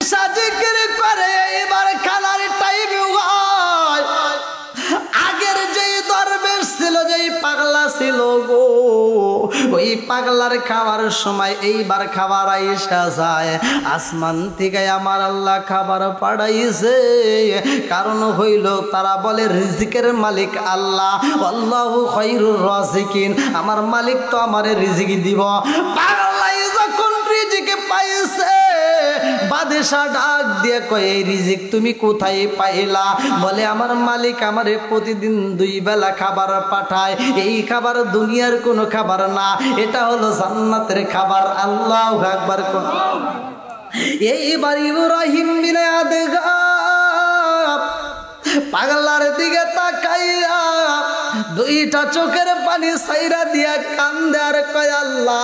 জিকির করে এবার খানার টাইম হয়। আগের যেই দরবেশ ছিল, যেই পাগলা ছিল গো, ওই পাগলার খাওয়ার সময় এইবার খাবার আইসা যায়। আসমান থেকে আমার আল্লাহ খাবার পাঠাইছে, কারণ হইল তারা বলে রিজিকের মালিক আল্লাহ, আল্লাহু খায়রুর রাজিকিন, আমার মালিক তো আমারে রিজিক দিব। পাগলাই যখন রিজিক পাইছে, বাদশা ডাক দিয়ে কয়, এই রিজিক তুমি কোথায় পাইলা? বলে আমার মালিক আমারে প্রতিদিন 2 বেলা খাবার পাঠায়। এই খাবার দুনিয়ার কোনো খাবার না, এটা হলো জান্নাতের খাবার। আল্লাহু আকবার। এইবার ইব্রাহিম বিন আদগাম পাগলার দিকে তাকাইয়া 2টা চোখের পানি ছাইরা দিয়া কান্দে আর কয়, আল্লাহ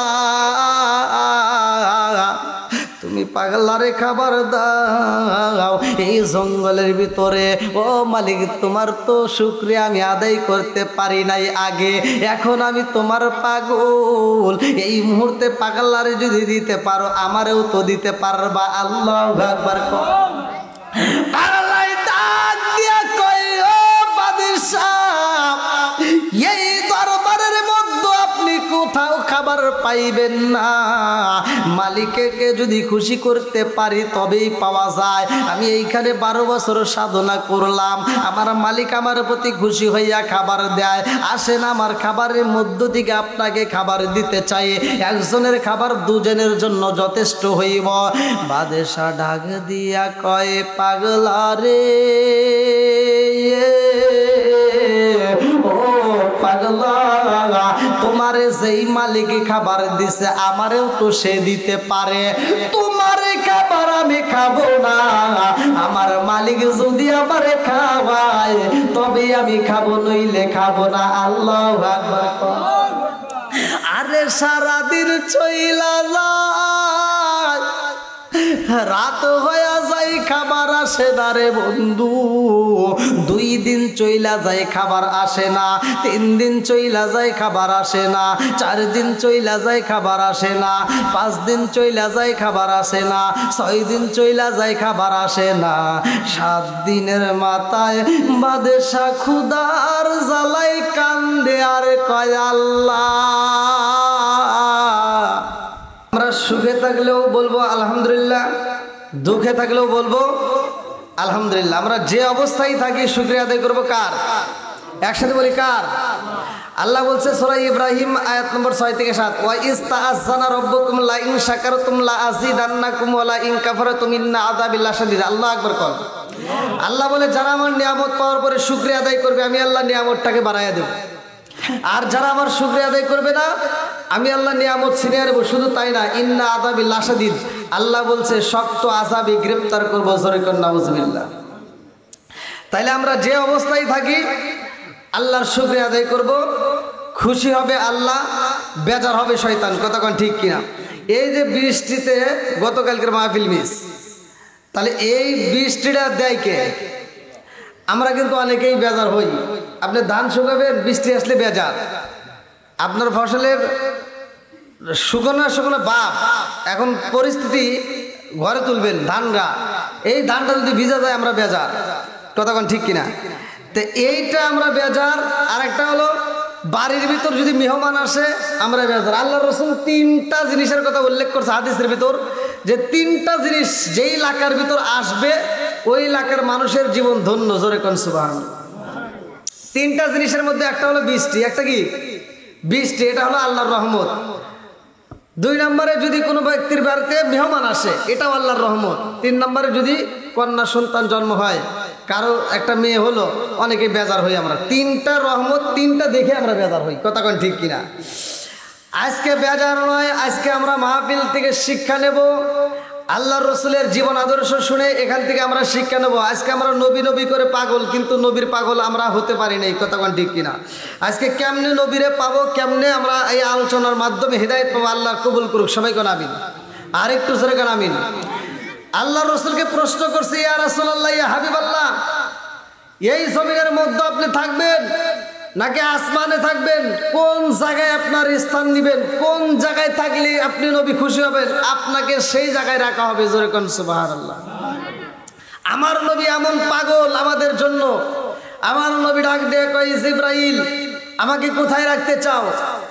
তুমি পাগলারে খাবার দাও এই জঙ্গলের ভিতরে। ও মালিক, তোমার তো শুকরিয়া আমি আদায় করতে পারি নাই আগে, এখন আমি তোমার পাগল। এই মুহূর্তে পাগলারে যদি দিতে পারো, আমারেও তো দিতে পারবা। আল্লাহু আকবার। পাগলাই ডাক দিয়া কয়, ও বাদশাহ, এই দরবারের মধ্যে আপনি কোথাও খাবার পাইবেন না। মালিককে যদি খুশি করতে পারি তবেই পাওয়া যায়। আমি এইখানে 12 বছর সাধনা করলাম, আমার মালিক আমার প্রতি খুশি হইয়া খাবার দেয়। আসেন আমার খাবারের মধ্য থেকে আপনাকে খাবার দিতে চাই। একজনের খাবার 2 জনের জন্য যথেষ্ট হইব। বাদশা ডাক দিয়া কয়, পাগলা রে, ও পাগলা, তোমারে যেই মালিক খাবার দিছে আমারেও তো সে দিতে পারে। তোমার খাবার আমি খাবো না, আমার মালিক যদি আমারে খাওয়ায় তবে আমি খাবো, নইলে খাবো না। আল্লাহু আকবার। আরে সারাদিন চইলা যায়, রাত হয়ে যায়, খাবার আসে না রে বন্ধু। 2 দিন চইলা যায়, খাবার আসে না। 3 দিন চইলা যায়, খাবার আসে না। 4 দিন চইলা যায়, খাবার আসে না। 5 দিন চইলা যায়, খাবার আসে না। 6 দিন চইলা যায়, খাবার আসে না। 7 দিনের মাথায় বাদশা ক্ষুধার জ্বালাই কান্দে আর কয়, আল্লাহ। আমরা সুখে থাকলেও বলবো আলহামদুলিল্লাহ, দুঃখে থাকলেও বলবো আলহামদুলিল্লাহ। আমরা যে অবস্থায় থাকি শুকরিয়া আদায় করবো কার? একসাথে বলি কার? আল্লাহ বলছে সূরা ইব্রাহিম আয়াত নম্বর 6 থেকে 7, ওয়া ইস্তাআযানা রাব্বুকুম লা ইন শাকারতুম লা আযীদান্নাকুম ওয়া লা ইন কাফারতুম ইন্না আযাবি লাশাদীদ। আল্লাহু আকবার কর। আল্লাহ বলে যারা আমার নিয়ামত পাওয়ার পরে শুকরিয়া আদায় করবে, আমি আল্লাহ নিয়ামতটাকে বাড়াইয়া দেব। আর যারা আমার শুকরিয়া আদায় করবে না, আমি আল্লাহ নিয়ামত ছিনিয়ে নেব। শুধু তাই না, ইন্না আযাবি লাশাদীদ, আল্লাহ বলছে শক্ত আযাবে গ্রেফতার করবো। জোরে কর নাউযুবিল্লাহ। তাইলে আমরা যে অবস্থায় থাকি আল্লাহর শুকরিয়া আদায় করব। খুশি হবে আল্লাহ, বেজার হবে শয়তান। কতক্ষণ ঠিক কিনা? এই যে বৃষ্টিতে গতকালকের মাহফিল মিস, তাহলে এই বৃষ্টিটা দেয় কে? আমরা কিন্তু অনেকেই বেজার হই। আপনি ধান শুকাবেন, বৃষ্টি আসলে বেজার। আপনার ফসলের শুকনো বাপ, এখন পরিস্থিতি ঘরে তুলবেন ধানরা, এই ধানটা যদি ভিজা যায় আমরা বেজার। কতক্ষণ ঠিক কিনা? তো এইটা আমরা বেজার। আর একটা হলো বাড়ির ভিতর যদি মেহমান আসে আমরা বেজার। আল্লাহ রাসূল 3টা জিনিসের কথা উল্লেখ করছে হাদিসের ভিতর, যে 3টা জিনিস যেই এলাকার ভিতর আসবে ওই এলাকার মানুষের জীবন ধন্য। জোরে কোন সুবহানাল্লাহ। 3টা জিনিসের মধ্যে একটা হলো বৃষ্টি। একটা কি? বৃষ্টি। এটা হলো আল্লাহর রহমত। 2 নম্বরে যদি কোনো ব্যক্তির বাড়িতে মেহমান আসে, এটাও আল্লাহর রহমত। 3 নম্বরে যদি কন্যা সন্তান জন্ম হয়, কারো একটা মেয়ে হলো, অনেকে বেজার হই আমরা। 3টা রহমত, 3টা দেখে আমরা বেজার হই। কথা কোন ঠিক কিনা? আজকে বেজার নয়, আজকে আমরা মাহফিল থেকে শিক্ষা নেব। আল্লাহর রসুলের জীবন আদর্শ শুনে এখান থেকে আমরা শিক্ষা নেব। আজকে আমরা নবী নবী করে পাগল, কিন্তু নবীর পাগল আমরা হতে পারি নাই। কতক্ষণ ঠিক কিনা? আজকে কেমনে নবীরে পাবো, কেমনে আমরা এই আলোচনার মাধ্যমে হেদায়েত পাবো, আল্লাহ কবুল করুক। সবাই কোন আমিন। আর একটু জোরে কোন আমিন। আল্লাহর রসুলকে প্রশ্ন করছে, ইয়া রাসূলুল্লাহ, ইয়া হাবিবাল্লাহ, এই জমিনের মধ্যে আপনি থাকবেন, নাকি আসমানে থাকবেন? কোন জায়গায় আপনার স্থান দিবেন? কোন জায়গায় থাকলে আপনি নবী খুশি হবেন? আপনাকে সেই জায়গায় রাখা হবে। জোরে কোন সুবহানাল্লাহ। আমার নবী এমন পাগল আমাদের জন্য। আমার নবী ডাক দিয়ে কয়, জিবরাইল আমাকে কোথায় রাখতে চাও?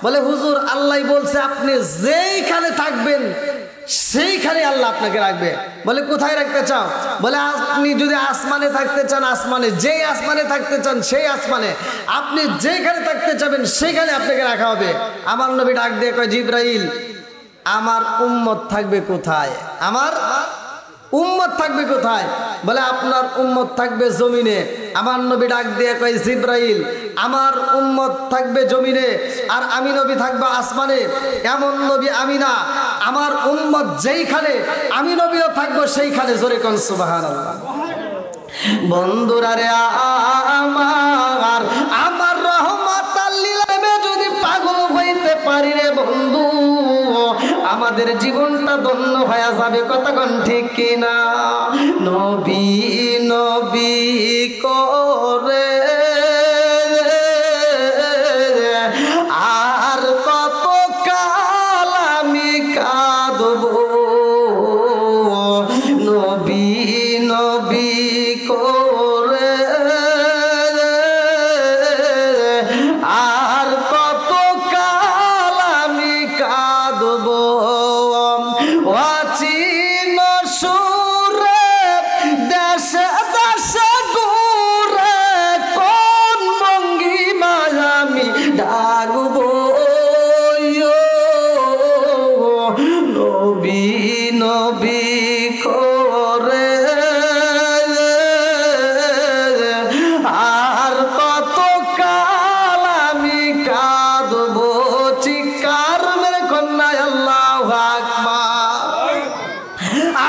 বলে, হুজুর আল্লাহ বলছে আপনি যেইখানে থাকবেন সেইখানে আল্লাহ আপনাকে রাখবে। বলে, কোথায় রাখতে চাও? বলে, আপনি যদি আসমানে থাকতে চান আসমানে, যেই আসমানে থাকতে চান সেই আসমানে, আপনি যেখানে থাকতে চাবেন সেইখানে আপনাকে রাখা হবে। আমার নবী ডাক দিয়ে কয়, জিবরাইল আমার উম্মত থাকবে কোথায়? আমার উম্মত থাকবে কোথায়? বলে, আপনার উম্মত থাকবে জমিনে। আমার নবী ডাক দিয়ে কয়, জিবরাইল আমার উম্মত থাকবে জমিনে আর আমি নবী থাকবো আসমানে। এমন নবী আমি না, আমার উম্মত যেইখানে আমি নবীও থাকবো সেইখানে। জোরে কোন সুবহানাল্লাহ। বন্ধুরা রে আমার, আমার রহমাতাল লিল আলামিন যদি পাগল হইতে পারি রে বন্ধু, আমাদের জীবনটা ধন্য হয়ে যাবে। কতক্ষণ ঠিক কিনা? নবী নবী করে আর কত কাল আমি কাঁদবো, নবী নবী করে আর কত কাল আমি কাঁদবো। অচিন সুরে দেশে দেশে ঘুরে কোন ভঙ্গিমায় আমি ডাকবো, নবী নবী করে আর কত কাল আমি কাঁদবো। চিৎকার মেরে কন্যা আল্লাহু আকবার।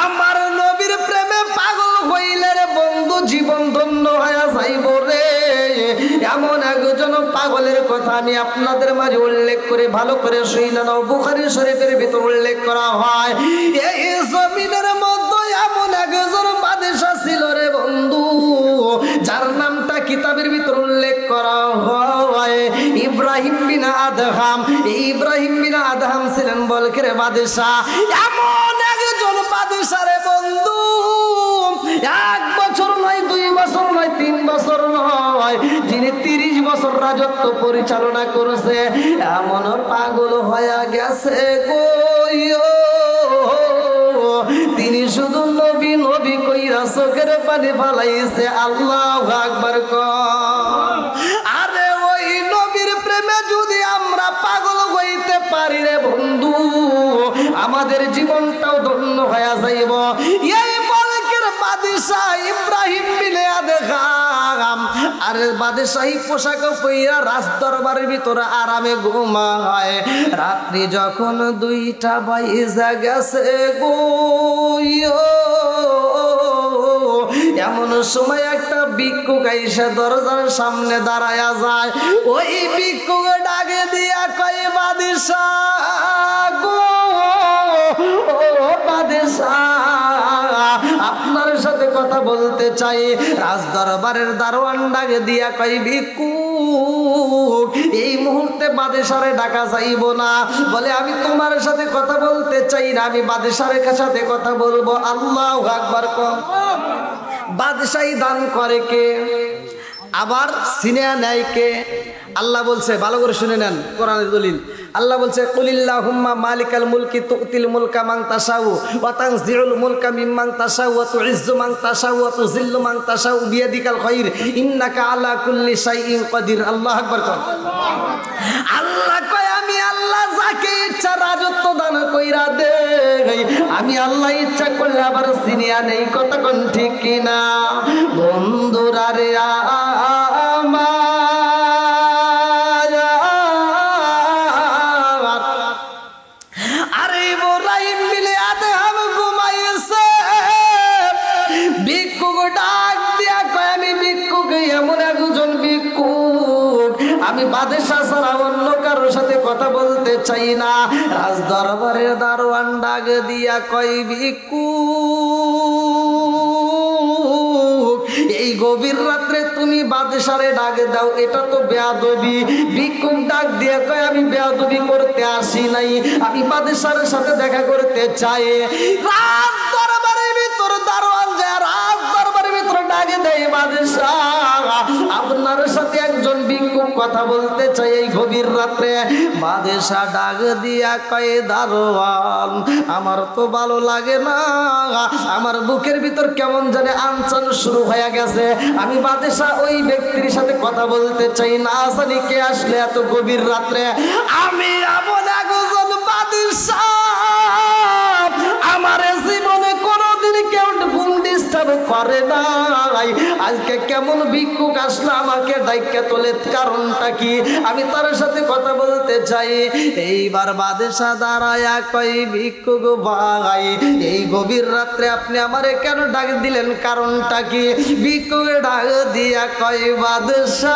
আমার নবীর প্রেমে পাগল হইলে রে বন্ধু জীবন ধন্য হয়ে যাইব রে। এমন একজন পাগলের কথা আমি আপনাদের মাঝে উল্লেখ করে ভালো করে শুনে নাও। বুখারী শরীফের ভিতর উল্লেখ করা হয়, এই জমিনের মধ্যে এমন একজন বাদশা ছিল রে বন্ধু, যার নামটা কিতাবের ভিতর উল্লেখ করা হয় ইব্রাহিম বিন আদহাম। এই ইব্রাহিম বিন আদহাম ছিলেন বলকের বাদশা। এমন একজন বাদশা রে বন্ধু, 1 বছর নয়, 2 বছর নয়, 3 বছর নয়, যিনি 30 বছর রাজত্ব পরিচালনা করেছে। এমন পাগল হয়ে গেছে গো, তিনি শুধু নবী নবী কইরা চোখের পানি ফালাইছে। আল্লাহু আকবার কর। আরে ওই নবীর প্রেমে যদি আমরা পাগল হইতে পারি রে বন্ধু, আমাদের জীবনটাও ধন্য হয়ে যাইব। এই বলকের বাদশা ইব্রাহিম বিন আদহাম আর বাদশাহী পোশাক পইরা রাজ দরবারের ভিতরে আরামে ঘুমায়। রাত্রি যখন 2টা বাজে গেছে গো, এমন সময় একটা ভিক্ষুক আইসা দরজার সামনে দাঁড়ায়া যায়। ওই ভিক্ষুক ডাকে দিয়া কয়, বাদশা গো, ও বাদশা আপনার সাথে কথা বলতে চাই। রাজ দরবারের দারোয়ান ডাকে দিয়া কয়, ভিক্ষুক এই মুহূর্তে বাদশারে ডাকা যাইব না। বলে, আমি তোমার সাথে কথা বলতে চাই না, আমি বাদশারের সাথে কথা বলবো। আল্লাহু আকবার কর। বাদশাহী দান করে কে, আবার সিনেয়া নেয় কে? আল্লাহ বলছে, ভালো করে শুনে নেন কোরআনের দলিল। আল্লাহ বলছে, কুলিল্লাহুম্মা মালিকাল মুলকি তুতিল মুলকা মান তাশাউ ওয়া তানজিউল মুলকা মিম্মান তাশাউ ওয়া তুইজ্জু মান তাশাউ ওয়া তুযিল্লু মান তাশাউ বিয়াদিকাল খায়র ইন্নাকা আলা কুল্লি শাইইন কাদির। আল্লাহু আকবার কর। আল্লাহ কয়, আমি আল্লাহ যাকে ইচ্ছা রাজত্ব দান কইরা দেই, আমি আল্লাহ ইচ্ছা করলে আবার সিনিয়া নেই। কতক্ষণ ঠিক কিনা? বন্ধুরা রে আমার, আরে ইব্রাহিম বিন আদহাম ঘুমাইছে। ভিক্ষুক ডাক দিয়া কয়, আমি ভিক্ষুক, এমন একজন ভিক্ষুক, আমি বাদশা ছাড়া অন্য কারোর সাথে কথা বলতে চাই না। রাজ দরবারের দারোয়ান ডাক দিয়া কয়, ভিক্ষুক এই গভীর রাত্রে তুমি বাদশা বাদশারে ডাক দাও, এটা তো বেয়াদবি। ভিক্ষুক ডাক দিয়ে কয় আমি বেয়াদবি করতে আসি নাই, আমি বাদশার সাথে দেখা করতে চাই। রাত দরবারের ভিতর দারোয়ান যায়, রাত দরবারের ভিতর ডাকে দেয় বাদশাহ আপনার সাথে একজন ভিক্ষুক কথা বলতে চাই এই গভীর রাত্রে। বাদশাহ ডাক দিয়া কয় দারোয়ান আমার তো ভালো লাগে না, আমার বুকের ভিতর কেমন জানে আনচান শুরু হয়ে গেছে, আমি বাদশাহ ওই ব্যক্তির সাথে কথা বলতে চাই না, জানি কে আসলে এত গভীর রাত্রে। আমি এমন একজন বাদশাহ আমার জীবনে কোনোদিন কেউ ঘুম ডিস্টার্ব করে নাই, আজকে কেমন ভিক্ষুক আসলে আমাকে ডাইকা তোলে, কারণটা কি? আমি তার সাথে কথা বলতে চাই। এইবার বাদশাহ দাঁড়ায়া কই ভিক্ষুক ভাই এই গভীর রাত্রে আপনি আমারে কেন ডাক দিলেন, কারণটা কি? ভিক্ষুক ডাক দিয়া কই বাদশাহ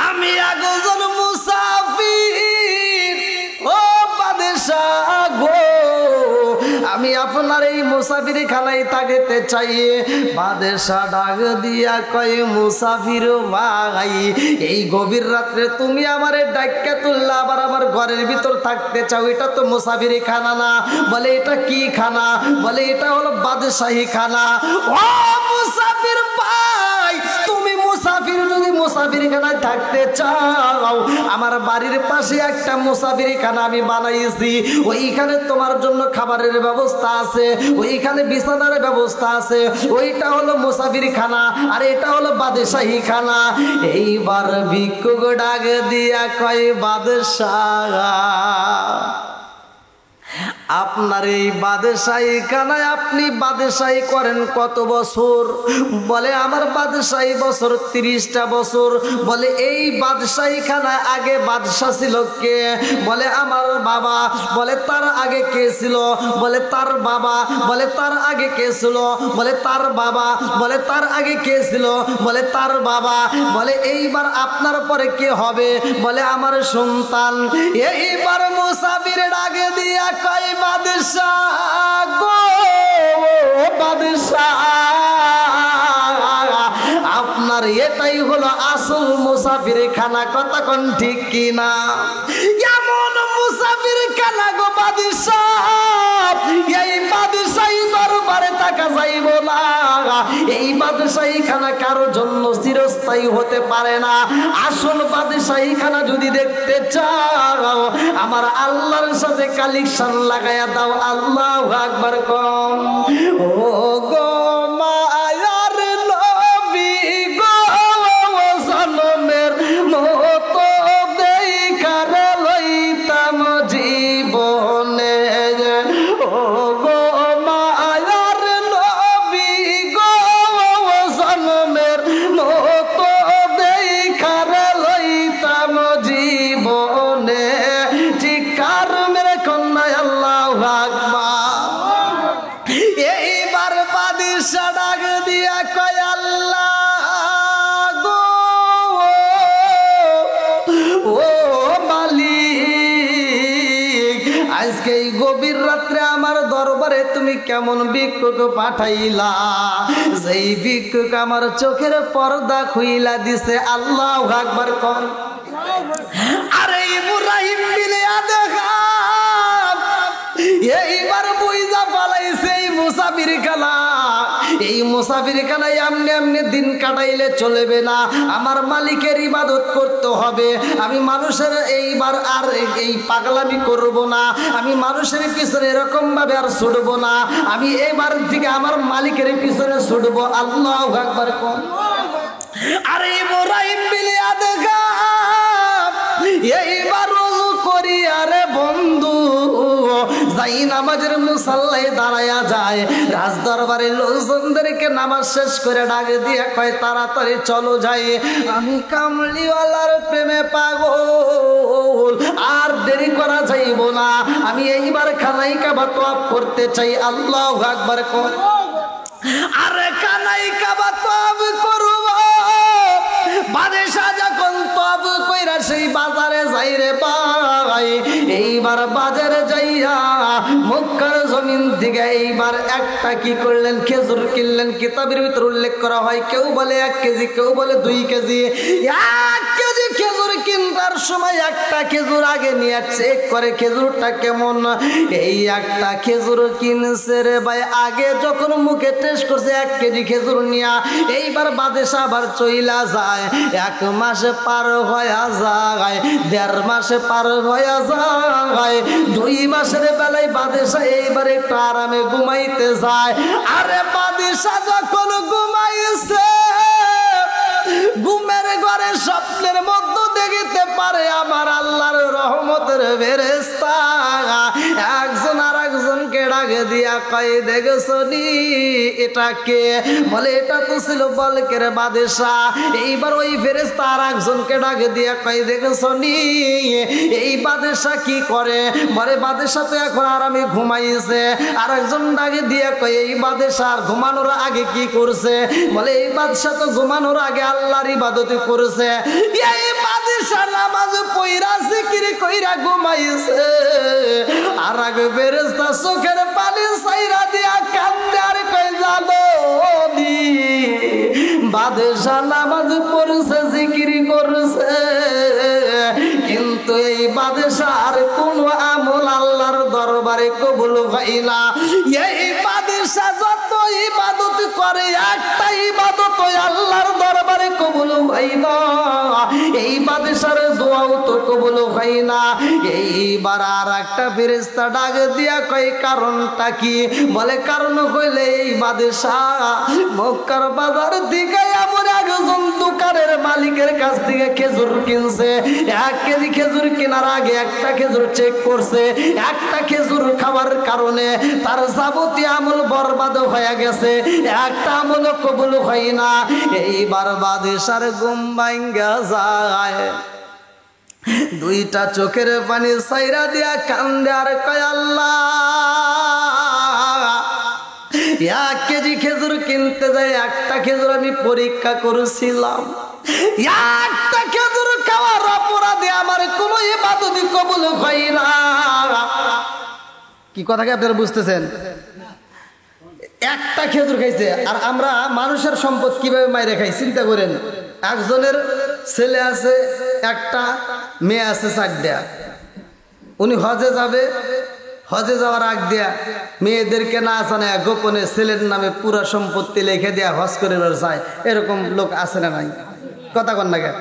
আমি একজন মুসাফির, ও বাদশাহ গো আমি আপনার এই মুসাফির খানায় থাকতে চাই। বাদশাহ ডাক দিয়া কয় মুসাফির ভাই এই গভীর রাত্রে তুমি আমারে ডাক্কা তুললা, আবার আমার ঘরের ভিতর থাকতে চাও, এটা তো মুসাফির খানা না। বলে এটা কি খানা? বলে এটা হলো বাদশাহী খানা। ও মুসাফির ভাই তুমি মুসাফির যদি মুসাফির খানায় থাকতে চাও, আমার বাড়ির পাশে একটা মুসাফির খানা আমি বানাইছি, ওইখানে তোমার জন্য খাবারের ব্যবস্থা আছে, ওইখানে বিছানার ব্যবস্থা আছে, ওইটা হলো মুসাফির খানা আর এটা হলো বাদশাহী খানা। এইবার ভিক্ষুক ডাক দিয়া কয় বাদশাহ আপনার এই বাদশাহী খানায় আপনি বাদশাহী করেন কত বছর? বলে আমার বাদশাহী বছর 30টা বছর। বলে এই বাদশাহী খানায় আগে বাদশাহ ছিল কে? বলে আমার বাবা। বলে তার আগে কে ছিল? বলে তার বাবা। বলে তার আগে কে ছিল? বলে তার বাবা। বলে তার আগে কে ছিল? বলে তার বাবা। বলে এইবার আপনার পরে কে হবে? বলে আমার সন্তান। এইবার মুসাফির ডাকে দিয়া কয় বাদশাহ গো বাদশাহ আপনার এটাই হলো আসল মুসাফির খানা, কথা কোন ঠিক কিনা? এমন মুসাফির খানা গো বাদশাহ, এই বাদশাহী দরবারে থাকা যাইব না, এই বাদশাহী খানা কারোর জন্য চিরস্থায়ী হতে পারে না। আসল বাদশাহী খানা যদি দেখতে চাও আমার আল্লাহর সাথে কালেকশন লাগায়া দাও। আল্লাহু আকবার কম। ও গো মায়ার নবী গো জনমের মতো দেখার লইতাম জীবনে, ও গো মায়ার নবী গো জনমের মতো দেখার লইতাম জীবনে। চিৎকার মেরে কন্যা আল্লাহু আকবার। এইবার বাদশাহ ডাক দিয়া কয় আল্লাহ গো ও মালিক আজকে এই গভীর রাত্রে আমার দরবারে তুমি কেমন ভিক্ষুক পাঠাইলা, যেই ভিক্ষুক আমার চোখের পর্দা খুইলা দিছে। আল্লাহু আকবার কর। আরে ইব্রাহিম বিলে আদহাব এইবার বুইজা পালাইছে এই মুসাফির খানা। এই মুসাফির খানায় এমনি এমনি দিন কাটাইলে চলবে না, আমার মালিকের ইবাদত করতে হবে। আমি মানুষের এইবার আর এই পাগলামি করব না, আমি মানুষের পিছনে এরকম ভাবে আর ছুটবো না, আমি এইবার থেকে আমার মালিকের পিছনে ছুটবো। আল্লাহু আকবার কর। আরে ইব্রাহিম বিলে আদহাব এইবার রোজু করি আরে বন্ধু যাই নামাজের মুসাল্লায় দাঁড়ায়া যায়, রাজ দরবারের লোকজনদেরকে নামাজ শেষ করে ডাক দিয়ে কয় তাড়াতাড়ি চলো যাই, আমি কামলিওয়ালার প্রেমে পাগল, আর দেরি করা যাইব না, আমি এইবার খানাই কাবা তওয়াফ করতে চাই। আল্লাহু আকবার কর। আরে খানাই কাবা তওয়াফ করব, বাদশাহ যখন তওয়াফ কইরা সেই বাজারে যাই রে ভাই, এইবার বাজারে যাইয়া মক্কার জমিন থেকে এইবার একটা কি করলেন, খেজুর কিনলেন। কিতাবের ভিতর উল্লেখ করা হয় কেউ বলে 1 কেজি, কেউ বলে 2 কেজি। 1 কেজি খেজুর কিনবার সময় একটা খেজুর আগে নিয়ে চেক করে খেজুরটা কেমন। এই একটা খেজুর কিনছে রে ভাই, আগে যখন মুখে টেস্ট করছে 1 কেজি খেজুর নিয়া, এইবার বাদেশা আবার চইলা যায়। 1 মাস পার হয়ে যায়, 1.5 মাস পার হয়ে যায়, 2 মাসের বেলায় বাদেশা এইবার একটু আরামে ঘুমাইতে যায়। আরে বাদেশা যখন ঘুমাইছে, ঘুমের ঘরে স্বপ্নের মধ্যে দেখিতে পারে আমার আল্লাহর রহমতের ফেরেশতা একজন আর একজনকে ডাকে দিয়া কয়, দেখছো নি এটা কে? বলে এটা তো ছিল বলকের বাদেশা। এইবার ওই ফেরেশতা আর একজনকে ডাকে দিয়া কয়, দেখছো নি এই বাদেশা কি করে? বলে বাদেশা তো এখন আরামে ঘুমাইছে। আর একজন ডাকে দিয়া কয়, এই বাদেশা আর ঘুমানোর আগে কি করছে? বলে এই বাদশা তো ঘুমানোর আগে আল্লাহর ইবাদত করছে। এই বাদশা নামাজ পয়রা জিকির কইরা ঘুমাইছে। আর আগে ফেরেশতা চোখের পানি ছাইরা দিয়া কান্দে আর কই, জানো নি বাদশা নামাজ পড়ছে, জিকির করছে, কিন্তু এই বাদশার কোন আমল আল্লাহর দরবারে কবুল হয় না। এই বাদশা যত ইবাদত করে, একটা ইবাদত আল্লাহর দরবারে কবুল হয় না। এই বাদশার দোয়াও তো কবুল হয় না। এইবার আর একটা ফেরেশতা ডাক দিয়া কয়, কারণটা কি? বলে কারণ হইলে এই বাদশা মক্কার বাজার থেকে এমন একজন দোকানের মালিকের কাছ থেকে খেজুর কিনছে। 1 কেজি খেজুর কেনার আগে একটা খেজুর চেক করছে। একটা খেজুর খাওয়ার কারণে তার যাবতীয় আমল বরবাদ হয়ে গেছে, একটা আমল কবুল হয় না। এইবার বাদশার ঘুম ভাঙ্গা যায়, 2টা চোখের পানি ছাইরা দিয়া কান্দে আর কয়, আল্লাহ 1 কেজি খেজুর কিনতে যাই, একটা খেজুর আমি পরীক্ষা করেছিলাম, একটা খেজুর খাওয়ার অপরাধে আমার কোনো ইবাদত কবুল হয় না। কি কথা কি আপনারা বুঝতেছেন? একটা খেজুর খাইছে, আর আমরা মানুষের সম্পদ কিভাবে মাইরে খাই চিন্তা করেন। একজনের ছেলে আছে 1টা, মেয়ে আছে 4টা। উনি হজে যাবে, হজে যাওয়ার আগ দিয়া মেয়েদেরকে না জানে গোপনে ছেলের নামে পুরো সম্পত্তি লিখে দেয়া হজ করে যায়। এরকম লোক আছে না নাই? কথা কন না কেন?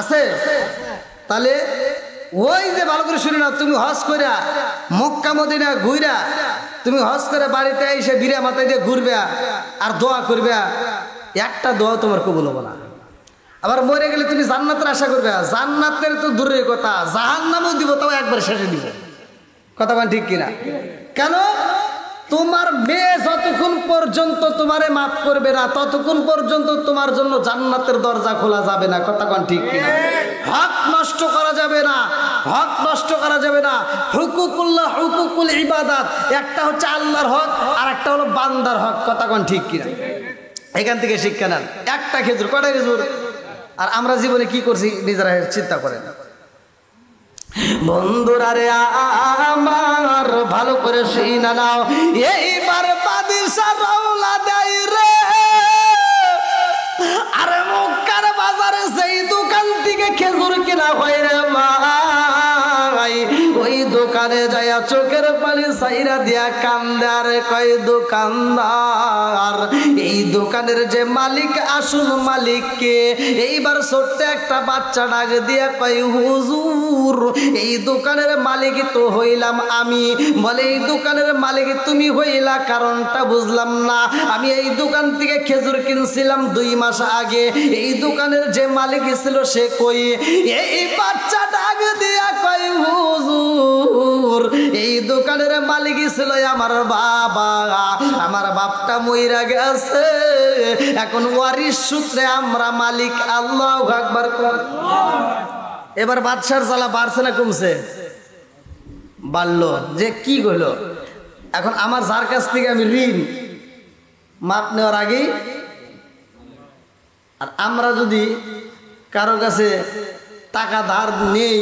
আছে। তাহলে ওই যে ভালো করে শুনে না, তুমি হজ কইরা মক্কা মদিনা ঘুইরা তুমি হজ করে বাড়িতে এসে বিড়া মাথায় দিয়ে ঘুরবে আর দোয়া করবে, একটা দোয়া তোমার কবুল হবে না। আবার মরে গেলে তুমি জান্নাতের আশা করবে, জান্নাতের তো দূরের কথা, জাহান্নামও দিব, তাও একবার শেষে দিব। কথা বলেন ঠিক কিনা? কেন? তোমার মেয়ে যতক্ষণ পর্যন্ত তোমারে মাফ করবে না, ততক্ষণ পর্যন্ত তোমার জন্য জান্নাতের দরজা খোলা যাবে না। কথা বলেন ঠিক কিনা? হক নষ্ট করা যাবে না, হক নষ্ট করা যাবে না। হুকুকুল্লাহ, হুকুকুল ইবাদাত, একটা হচ্ছে আল্লাহর হক আর একটা হলো বান্দার হক। কথা বলেন ঠিক কিনা? এখান থেকে শিক্ষা নেন। একটা খেজুর, কটা খেজুর? আর আমরা জীবনে কি করছি নিজেরা চিন্তা করেন। বন্ধুরা রে আমার, ভালো করে শুনা নাও। এইবার বাদশা রওনা দেয় রে, আরে মক্কার বাজারে সেই দোকান থেকে খেজুর কেনা হয় রে ভাই, ওই দোকানে যাইয়া চোখের পানি ছাইরা দিয়া কান্দে আর কয়, দোকানদার এই দোকানের যে মালিক, আসল মালিককে? এইবার ছোট্ট একটা বাচ্চা ডাক দিয়া কয়, হুজুর এই দোকানের মালিক তো হইলাম আমি। বলে এই দোকানের মালিক তুমি হইলা, কারণটা বুঝলাম না। আমি এই দোকান থেকে খেজুর কিনছিলাম 2 মাস আগে, এই দোকানের যে মালিক ছিল সে কই? এই বাচ্চা ডাক দিয়া কয়, হুজুর এই দোকানের মালিক ছিল আমার বাবা, আমার বাপটা মইরা গেছে, এখন ওয়ারিশ সূত্রে আমরা মালিক। আল্লাহু আকবার। এবার বাদশার জ্বালা বাড়ছে না কমছে? বাড়লো। যে কি হলো, এখন আমার যার কাছ থেকে আমি ঋণ মাপ নেওয়ার আগেই, আর আমরা যদি কারো কাছে টাকা ধার নেই,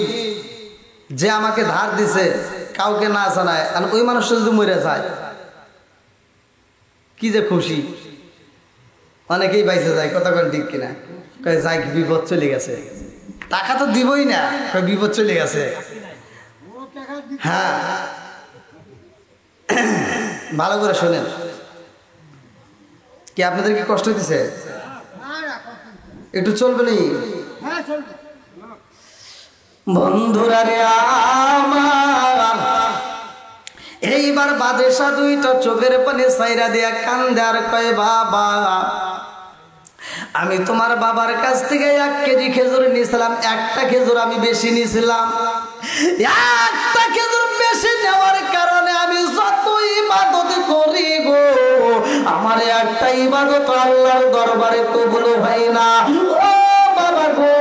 যে আমাকে ধার দিছে কাউকে না জানায়, আর ওই মানুষটা যদি মরে যায় কি যে খুশি। অনেকেই বাইসে যায়, কথা কোন ঠিক কিনা, যাই বিপদ চলে গেছে, টাকা তো দিবই না, বিপদ চলে গেছে। হ্যাঁ, ভালো করে শোনেন। কি আপনাদের কি কষ্ট দিছে? একটু চলবে নি বন্ধুরা রে আমার। এইবার বাদশা দুইটা চোখের পানি সাইরা দিয়া কান্দে আর কয়, বাবা আমি তোমার বাবার কাছ থেকে 1 কেজি খেজুর নিয়েছিলাম, একটা খেজুর আমি বেশি নিয়েছিলাম। একটা খেজুর বেশি নেওয়ার কারণে আমি যত ইবাদত করি গো, আমার একটা ইবাদত আল্লাহর দরবারে কবুল হয় না। ও বাবা গো,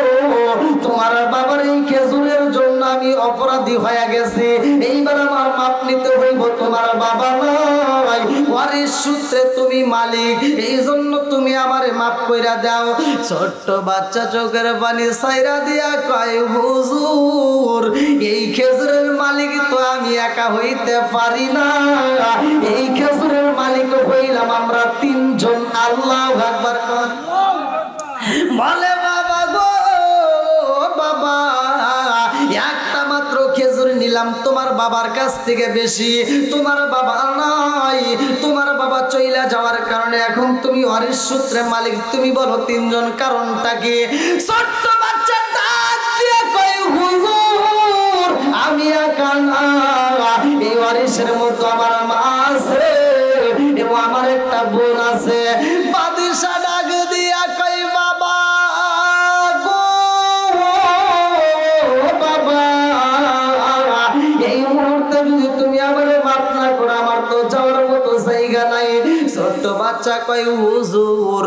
তোমার বাবার এই খেজুরের জন্য আমি অপরাধী হয়ে গেছি, এইবার আমার মাপ নিতে হইব। তোমার বাবা নাই, ওয়ারিশ সূত্রে তুমি মালিক, এই জন্য তুমি আমারে মাফ কইরা দাও। ছোট্ট বাচ্চা চোখের পানি সাইরা দিয়া কয়, হুজুর এই খেজুরের মালিক তো আমি একা হইতে পারি না, এই খেজুরের মালিক হইলাম আমরা 3 জন। আল্লাহু আকবার বলে। বাবা গো বাবা, একটা মাত্র খেজুর নিলাম তোমার বাবার কাছ থেকে বেশি, তোমার বাবা নাই, তোমার বাবা চইলা যাওয়ার কারণে এখন তুমি ওয়ারিশ সূত্রে মালিক, তুমি বলো 3 জন, কারণটা কি? ছোট্ট বাচ্চা ডাক দিয়ে কয়, হুজুর আমি একা না, এই ওয়ারিশের মতো আমার মা আছে এবং আমার একটা বোন আছে। বাদশা ডাক দিয়া কয়, বাবা গো বাবা, এই মুহূর্তে যদি তুমি আমারে মাফ না করো, আমার তো যাওয়ার মতো জায়গা নাই। ছোট্ট বাচ্চা কয়, হুজুর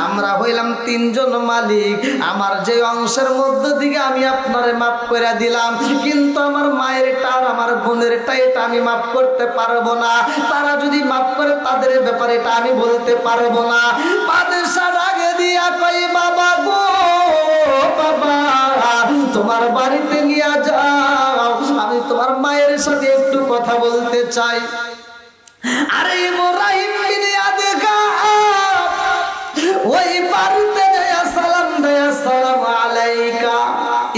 আমরা হইলাম 3 জন মালিক, আমার যে অংশের মধ্য থেকে আমি আপনারে মাফ করে দিলাম, কিন্তু আমার মায়েরটা আর আমার বোনেরটা এটা আমি মাফ করতে পারবো না, তারা যদি মাফ করে তাদের ব্যাপারে এটা আমি বলতে পারবো না। বাদশা ডাকে দিয়া কয়, বাবা গো বাবা, তোমার বাড়িতে নিয়ে যাও, আমি তোমার মায়ের সাথে একটু কথা বলতে চাই। আরে ইব্রাহিম বিনে আদখাম ওই বাড়িতে যায় সালাম দেয়, আসসালামু আলাইকা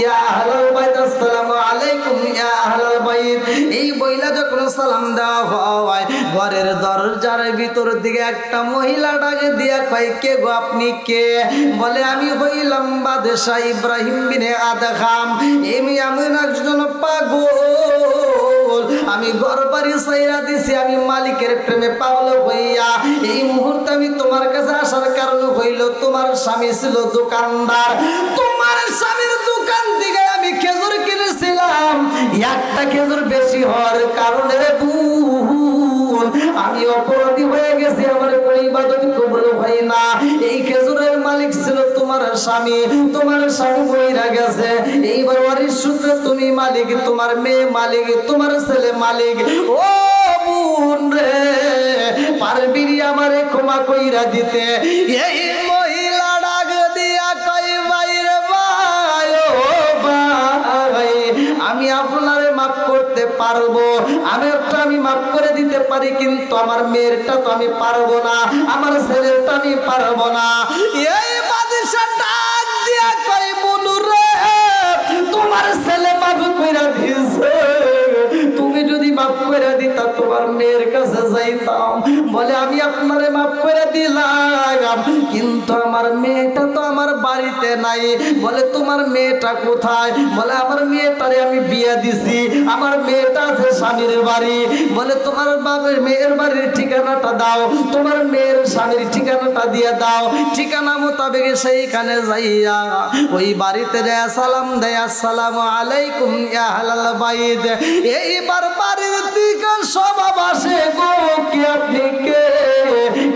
ইয়া আহলাল বাইত, আসসালামু আলাইকুম ইয়া আহলাল বাইত। এই বইলা যখন সালাম দেওয়া হয়, ঘরের দরজার ভিতর দিকে একটা মহিলা ডাকে দিয়া কয়, কে গো আপনি কে? বলে, আমি হইলাম বাদশা ইব্রাহিম বিনে আদখাম, আমি একজন পাগল, আমি ঘর বাড়ি সাইরা দিছি, আমি মালিকের প্রেমে পাগল হইয়া এই মুহূর্তে আমি তোমার কাছে আসার কারণ হইল, তোমার স্বামী ছিল দোকানদার, তোমার স্বামীর দোকান থেকে আমি খেজুর কিনেছিলাম, একটা খেজুর বেশি হওয়ার কারণে আমি অপরাধী হয়ে গেছি, আমার কোনো ইবাদত কবুল হয় না। এই খেজুরের মালিক ছিল তোমার স্বামী, তোমার স্বামী মইরা গেছে, এইবার ওয়ারিশ সূত্রে তুমি মালিক, তোমার মেয়ে মালিক, তোমার ছেলে মালিক। ও বোন রে, পারবি আমারে ক্ষমা কইরা দিতে? এই মহিলা ডাক দিয়া কই, বাইরে ভাই ও ভাই, আমি আপনারে মাফ করতে পারবো, আমি মাফ করে দিতে পারি, কিন্তু আমার মেয়েরটা তো আমি পারবো না, আমার ছেলেরটা আমি পারবো না। এই বাদশা ডাক দিয়া কই, বনু রে তোমার ছেলে মাফ কইরা দিয়েছে, তুমি যদি মাফ করে দিতা তোমার মেয়ের কাছে যাইতাম। বলে, আমি আপনারে মাফ করে দিলাম, কিন্তু আমার মেয়েটা তো আমার বাড়িতে নাই। বলে, তোমার মেয়েটা কোথায়? বলে, আমার মেয়েটারে আমি বিয়ে দিছি, আমার মেয়েটা আছে স্বামীর বাড়ি। বলে, তোমার বাবার মেয়ের বাড়ির ঠিকানাটা দাও, তোমার মেয়ের স্বামীর ঠিকানাটা দিয়ে দাও। ঠিকানা মোতাবেক সেইখানে যাইয়া ওই বাড়িতে যায় সালাম দেয়, আসসালামু আলাইকুম ইয়া আহলাল বাইত। এইবার বাড়ির দিকে সবাব আসে, গো কি আপনি কে,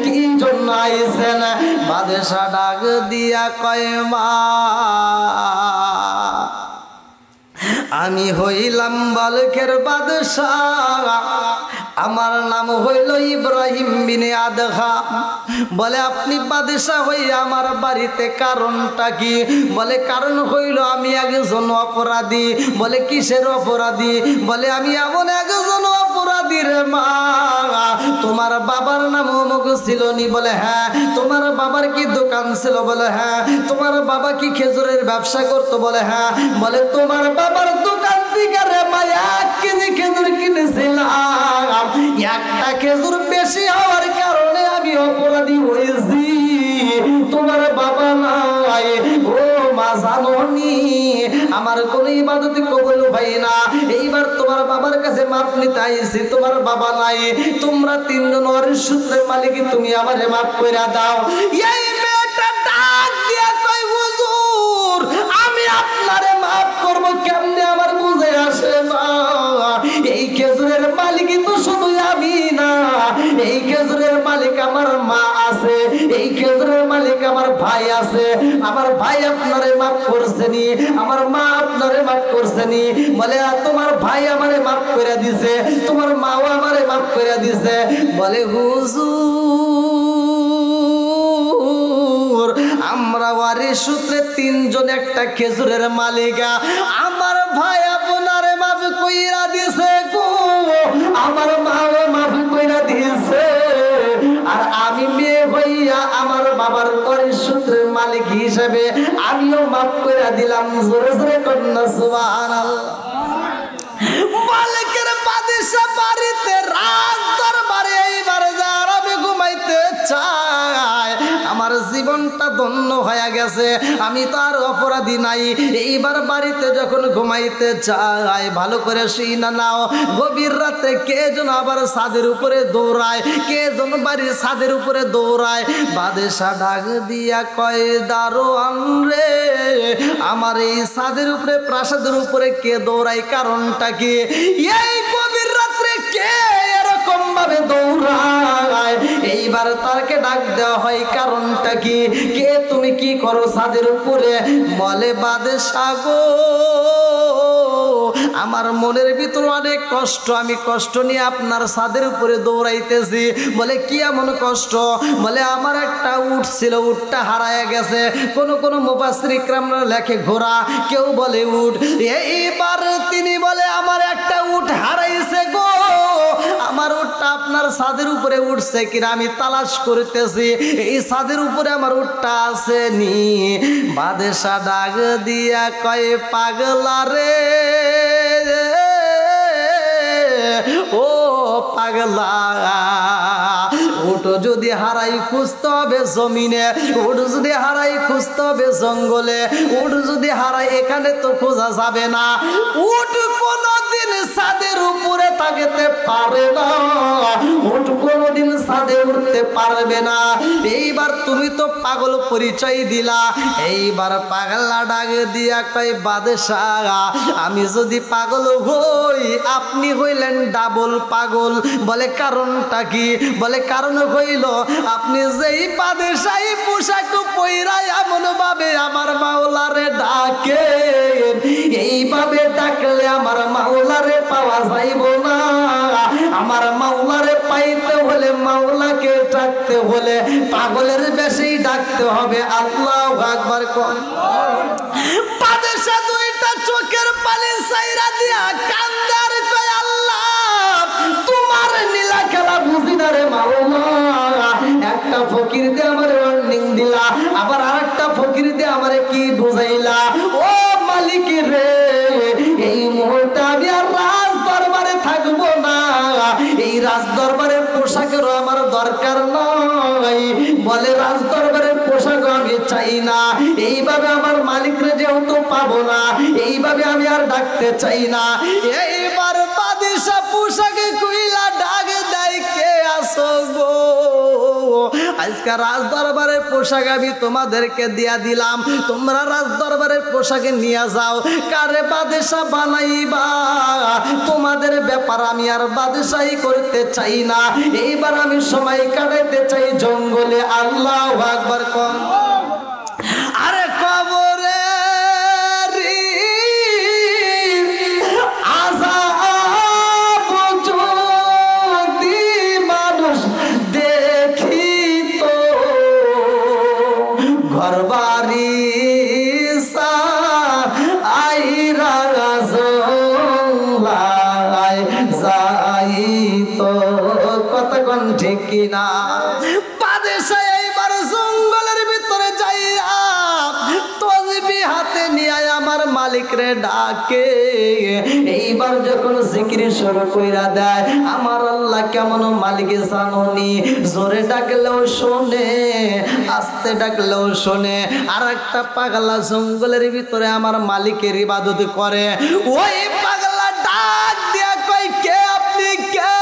কি জন্য আইছেন? বাদশা ডাক দিয়া কয়, মা আমি হইলাম বালকের বাদশা, আমার নাম হইল ইব্রাহিম বিনে আদখাম। বলে আপনি বাদশাহ হইয়া আমার বাড়িতে কারণটা কি? বলে কারণ হইল আমি একজন অপরাধী। বলে কিসের অপরাধী? বলে আমি এমন একজন অপরাধী রে মা। তোমার বাবার নাম অমুক ছিল নি? বলে হ্যাঁ। তোমার বাবার কি দোকান ছিল? বলে হ্যাঁ। তোমার বাবা কি খেজুরের ব্যবসা করতো? বলে হ্যাঁ। বলে তোমার বাবার দোকান থেকে রে মা 1 কেজি খেজুর কিনেছিলাম, একটা খেজুর বেশি হওয়ার কারণে আমি অপরাধী হয়েছি। তোমার বাবা নাই। ও মা জানোনি আমার কোন ইবাদত কবুল হয় না। এইবার তোমার বাবার কাছে মাপ নিতে আইছি, তোমার বাবা নাই। তোমরা 3 জন ওয়ারিশ সূত্রের মালিক, তুমি আমারে মাফ কইরা দাও। এই মেয়েটা ডাক দিয়া কই হুজুর আমি আপনারে মাফ করব কেমনে আমার বুঝে আসে না। এই খেজুরের মালিক তো শুধু আমি না, এই খেজুরের মালিক আমার মা আছে, এই খেজুরের মালিক আমার ভাই আছে। আমার ভাই আপনারে মাফ করছেনি, আমার মা আপনারে মাফ করছেনি। বলে তোমার ভাই আমারে মাফ করে দিছে, তোমার মাও আমারে মাফ করে দিছে। বলে হুজুর আমরা ওয়ারিশ সূত্রে 3 জন একটা খেজুরের মালিকা। আমার ভাই আপনারে মাফ কইরা দিছে গো, আমার মাও মাফ কইরা দিছে। আর আমি মেয়ে হইয়া আমার বাবার ওয়ারিশ সূত্রের মালিক হিসেবে আমিও মাফ কইরা দিলাম। জোরে জোরে কন্যা সুবহানাল্লাহ। মালিকের বাদশা বাড়িতে রাত দরবারে এইবার যার আমি ঘুমাইতে চাই, আমার জীবনটা ধন্য হয়ে গেছে, আমি তো আর অপরাধী নাই। এইবার বাড়িতে যখন ঘুমাইতে চাই, ভালো করে শুই না নাও, গভীর রাতে কে যেন আবার ছাদের উপরে দৌড়ায়, কে যেন বাড়ির ছাদের উপরে দৌড়ায়। বাদশা ডাক দিয়া কয় দারোয়ান রে, আমার এই ছাদের উপরে প্রাসাদের উপরে কে দৌড়ায়, কারণটা কি? এই গভীর রাত্রে কে এরকম ভাবে দৌড়ায়? এইবার তারকে ডাক দেওয়া হয়, কারণটা কি? কে তুমি কি করো ছাদের উপরে? বলে বাদশা গো আমার মনের ভিতর অনেক কষ্ট, আমি কষ্ট নিয়ে আপনার ছাদের উপরে দৌড়াইতেছি। বলে কি এমন কষ্ট? বলে আমার একটা উট ছিল, উটটা হারায় গেছে। কোন কোন মুফাসসির ইকরামরা লেখে ঘোড়া, কেউ বলে উট। এইবার তিনি বলে আমার একটা উট হারাইছে গো, আমার উটটা আপনার ছাদের উপরে উঠছে কিনা আমি তালাশ করতেছি, এই ছাদের উপরে আমার উটটা আছে নি? বাদশা ডাক দিয়া কয় পাগলা রে, ও পাগলা, উট যদি হারাই খুঁজতে হবে জমিনে, উট যদি হারাই খুঁজতে হবে জঙ্গলে, উট যদি হারাই এখানে তো খোঁজা যাবে না। উট কোনদিন ছাদের উপরে থাকতে পারে না, উট কোনদিন ছাদে উঠতে পারবে না। এইবার তুমি তো পাগল পরিচয় দিলা। এইবার পাগলা ডাক দিয়া কয় বাদশা আমি যদি পাগল হই, আপনি হইলেন ডাবল পাগল। বলে কারণটা কি? বলে কারণ হইল আপনি যেই বাদশাহী পোশাক পইরা এমন ভাবে আমার মাওলারে ডাকে, এইভাবে ডাকলে আমার মাওলারে পাওয়া যাইব না। আমার মাওলারে পাইতে হলে, মাওলাকে ডাকতে হলে পাগলের বেশি ডাকতে হবে। আল্লাহু আকবার। কোন বাদশা দুইটা চোখের পানি ছাইরা দিয়া কান্দার কয় আল্লাহ তোমার নীলা খেলা বুঝি না রে মাওলা। একটা ফকির দিয়ে আমার ওয়ার্নিং দিলা, আবার আরেকটা ফকির দিয়ে আমারে কি বুঝাইলা। ও মালিক রে, এই মুহূর্তে আমি আর রাজ দরবারে থাকবো না, এই রাজ দরবারের পোশাকেরও আমার দরকার নাই। বলে রাজ দরবারের পোশাক আমি চাই না, এইভাবে আমার মালিকরে যেহেতু পাবো না, এইভাবে আমি আর ডাকতে চাই না। এইবার বাদশা পোশাকে কইলা ডাক দেয় কে আসো গো, আজকে রাজ দরবারের পোশাক আমি তোমাদেরকে দিয়া দিলাম, তোমরা রাজ দরবারের পোশাকে নিয়ে যাও। কারে বাদশা বানাইবা? তোমাদের ব্যাপার আমি আর বাদশাহী করতে চাই না, এইবার আমি সময় কাটাইতে চাই জঙ্গলে। আল্লাহু আকবার। কোন আরে কবরে কোন ঠিক কিনা? বাদশা এইবার জঙ্গলের ভিতরে যাইয়া তসবিহ হাতে নিয়ে আমার মালিক রে ডাকে। এইবার যখন জিকির শুরু কইরা দেয়, আমার আল্লাহ কেমন মালিক জানোনি? জোরে ডাকলেও শোনে, আস্তে ডাকলেও শোনে। আর একটা পাগলা জঙ্গলের ভিতরে আমার মালিকের ইবাদত করে। ওই পাগলা ডাক দিয়া কয়, কে আপনি? কে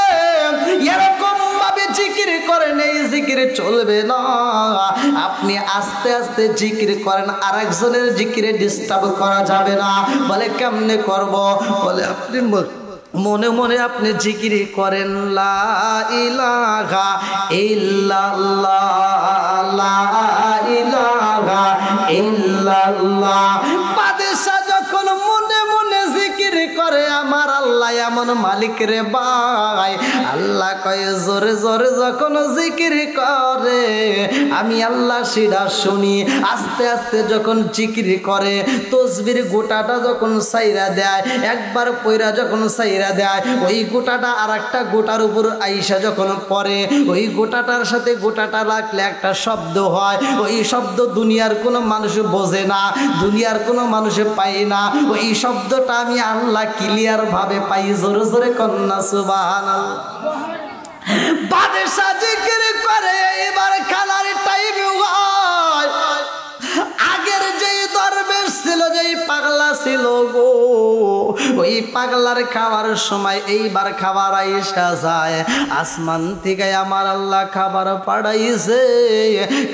এরকম ভাবে জিকির করেন? এই জিকির চলবে না, আপনি আস্তে আস্তে জিকির করেন, আর একজনের জিকিরে ডিস্টার্ব করা যাবে না। বলে কেমনে করব? বলে আপনি মনে মনে আপনি জিকির করেন, লা ইলাহা ইল্লাল্লাহ, লা ইলাহা ইল্লাল্লাহ। বাদশা যখন মনে মনে জিকির করে, আমার আল্লাহ এমন মালিক রে ভাই, আল্লাহ কয় জোরে জোরে যখন জিকির করে আমি আল্লাহ সেটা শুনি। আস্তে আস্তে যখন জিকির করে, তসবির গোটাটা যখন সাইরা দেয়, একবার পয়রা যখন সাইরা দেয়, ওই গোটাটা আর একটা গোটার উপর আইসা যখন পড়ে, ওই গোটাটার সাথে গোটাটা রাখলে একটা শব্দ হয়। ওই শব্দ দুনিয়ার কোনো মানুষ বোঝে না, দুনিয়ার কোনো মানুষে পায় না। ওই শব্দটা আমি আল্লাহ ক্লিয়ার ভাবে পাই। জোরে জোরে কন্যা সুবহানাল্লাহ। বাদশা জিকির করে, এবার খানার টাইম হয়। আগের যেই দরবেশ ছিল, যেই পাগলা ছিল গো, ওই পাগলার খাওয়ার সময় এইবার খাবার আইসা যায়। আসমান থেকে আমার আল্লাহ খাবার পাঠাইছে,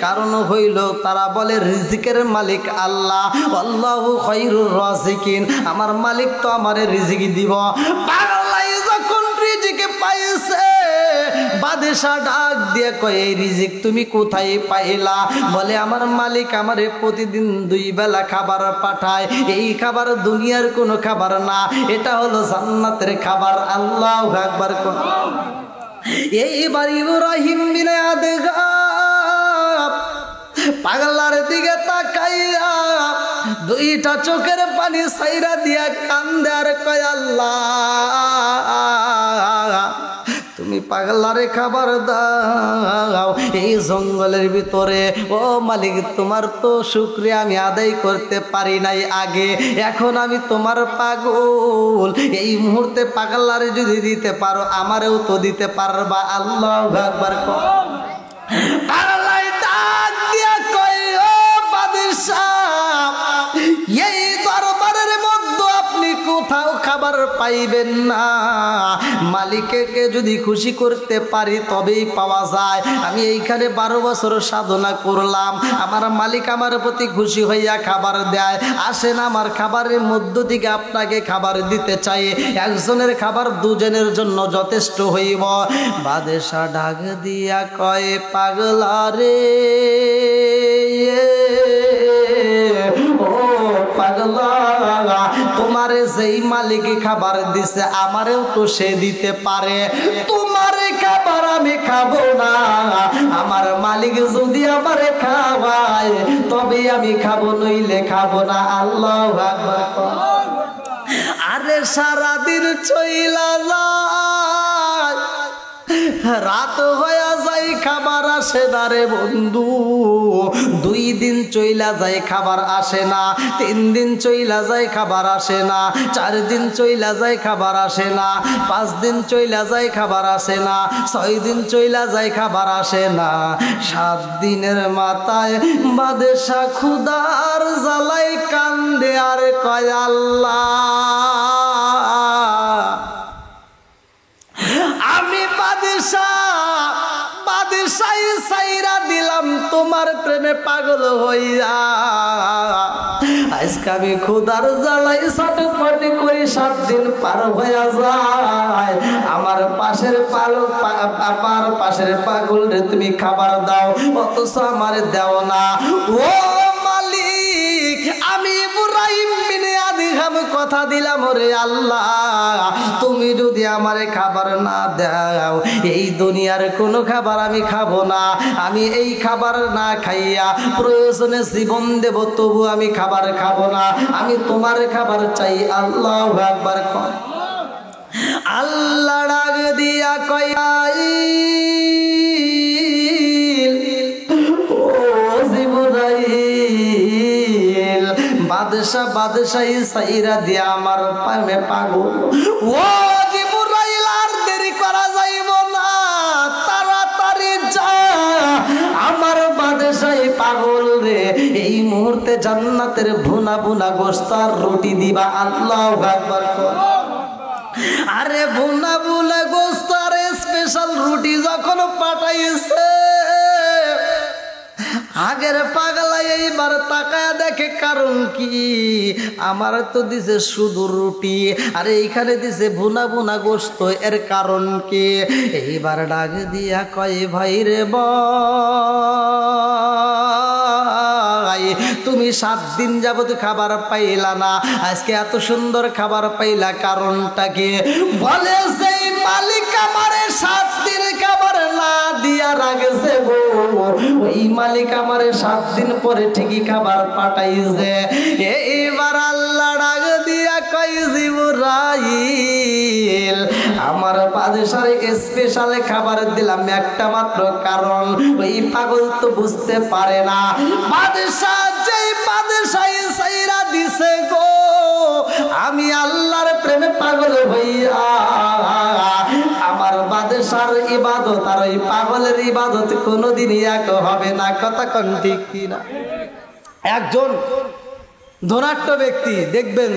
কারণ হইল তারা বলে রিজিকের মালিক আল্লাহ, আল্লাহু খায়রুর রাজিকিন, আমার মালিক তো আমারে রিজিক দিব। পাগলাই যখন রিজিক পাইছে, বাদশা ডাক দিয়ে কয়, এই রিজিক তুমি কোথায় পাইলা? বলে আমার মালিক আমারে প্রতিদিন 2 বেলা খাবার পাঠায়। এই খাবার দুনিয়ার কোনো খাবার না, এটা হলো জান্নাতের খাবার। আল্লাহু আকবার। এইবার ইব্রাহিম বিন আদগাম পাগলার দিকে তাকাইয়া 2টা চোখের পানি সাইরা দিয়া কান্দে আর কয়, আল্লাহ তুমি পাগলারে খাবার দাও এই জঙ্গলের ভিতরে। ও মালিক, তোমার তো শুকরিয়া আমি আদায় করতে পারি নাই আগে, এখন আমি তোমার পাগল। এই মুহূর্তে পাগলারে যদি দিতে পারো, আমারেও তো দিতে পারবা। আল্লাহু আকবার। পাগলাই ডাক দিয়া কয়, ও বাদশা, এই দরবারের মধ্যে আপনি কোথাও খাবার পাইবেন না। মালিককে যদি খুশি করতে পারি তবেই পাওয়া যায়। আমি এইখানে 12 বছর সাধনা করলাম, আমার মালিক আমার প্রতি খুশি হইয়া খাবার দেয়। আসেন আমার খাবারের মধ্য থেকে আপনাকে খাবার দিতে চাই। একজনের খাবার 2 জনের জন্য যথেষ্ট হইব। বাদশা ডাক দিয়া কয়, পাগলা রে, ও পাগলা, তোমারে যেই মালিক খাবার দিছে আমারেও তো সে দিতে পারে। তোমার খাবার আমি খাবো না, আমার মালিক যদি আমারে খাওয়ায় তবে আমি খাবো, নইলে খাবো না। আল্লাহু আকবার। আরে সারাদিন চইলা যায়, রাত হয়ে যায়, খাবার আসে না রে বন্ধু। 2 দিন চইলা যায়, খাবার আসে না। 3 দিন চইলা যায়, খাবার আসে না। 4 দিন চইলা যায়, খাবার আসে না। 5 দিন চইলা যায়, খাবার আসে না। 6 দিন চইলা যায়, খাবার আসে না। 7 দিনের মাথায় বাদশা ক্ষুধার জ্বালাই কান্দে আর কয়, আল্লাহ আমি বাদশাই সাইরা দিলাম তোমার প্রেমে পাগল হইয়া। আজকে আমি ক্ষুধার জ্বালাই ছটফট করে 7 দিন পার হইয়া যায়। আমার পাশের পাগল রে তুমি খাবার দাও, অথচ আমারে দাও না। ও মালিক, আমি ইব্রাহিম বিন আদগাম কথা দিলাম, রে আল্লাহ তুমি যদি আমারে খাবার না দাও, এই দুনিয়ার কোনো খাবার আমি খাবো না। আমি এই খাবার না খাইয়া প্রয়োজনে জীবন দেব, তবু আমি খাবার খাবো না। আমি তোমার খাবার চাই। আল্লাহু আকবার। আল্লাহ ডাক দিয়া কয়, বাদশা বাদশাহী সাইরা দিয়া আমার প্রেমে পাগল। ও জিবরাইল আর দেরি করা যাইব না, তাড়াতাড়ি যা, আমার বাদশাহী পাগল রে, এই মুহূর্তে জান্নাতের ভুনা ভুনা গোশত আর রুটি দিবা। আল্লাহু আকবার। আরে ভুনা ভুনা গোশত আর স্পেশাল রুটি যখন পাঠাইছে, আগের পাগলা এইবার তাকায়া দেখে কারণ কি, আমার তো দিছে শুধু রুটি আর এইখানে দিছে ভুনা ভুনা গোশত, এর কারণ কি? এইবার ডাক দিয়া কয় ভাই রে ভাই, তুমি 7 দিন যাবত খাবার পাইলা না, আজকে এত সুন্দর খাবার পাইলা, কারণটা কি? বলে সেই মালিক আমারে 7 দিন খাবার না দিয়া রাখছে গো, ওই মালিক আমারে 7 দিন পরে ঠিকই খাবার পাঠাইছে। এইবার আল্লাহ ডাক দিয়া কয় জিবরাইল, আমার বাদশারে স্পেশাল খাবার দিলাম একটা মাত্র কারণ, ওই পাগল তো বুঝতে পারে না বাদশা যেই বাদশাহী সাইরা দিছে গো, আমি আল্লাহর প্রেমে পাগল হইয়া আমার বাদশার ইবাদত আর ওই পাগলের ইবাদত কোনোদিনই এক হবে না। কথা কোন ঠিক কিনা? একজন ধনাঢ্য ব্যক্তি দেখবেন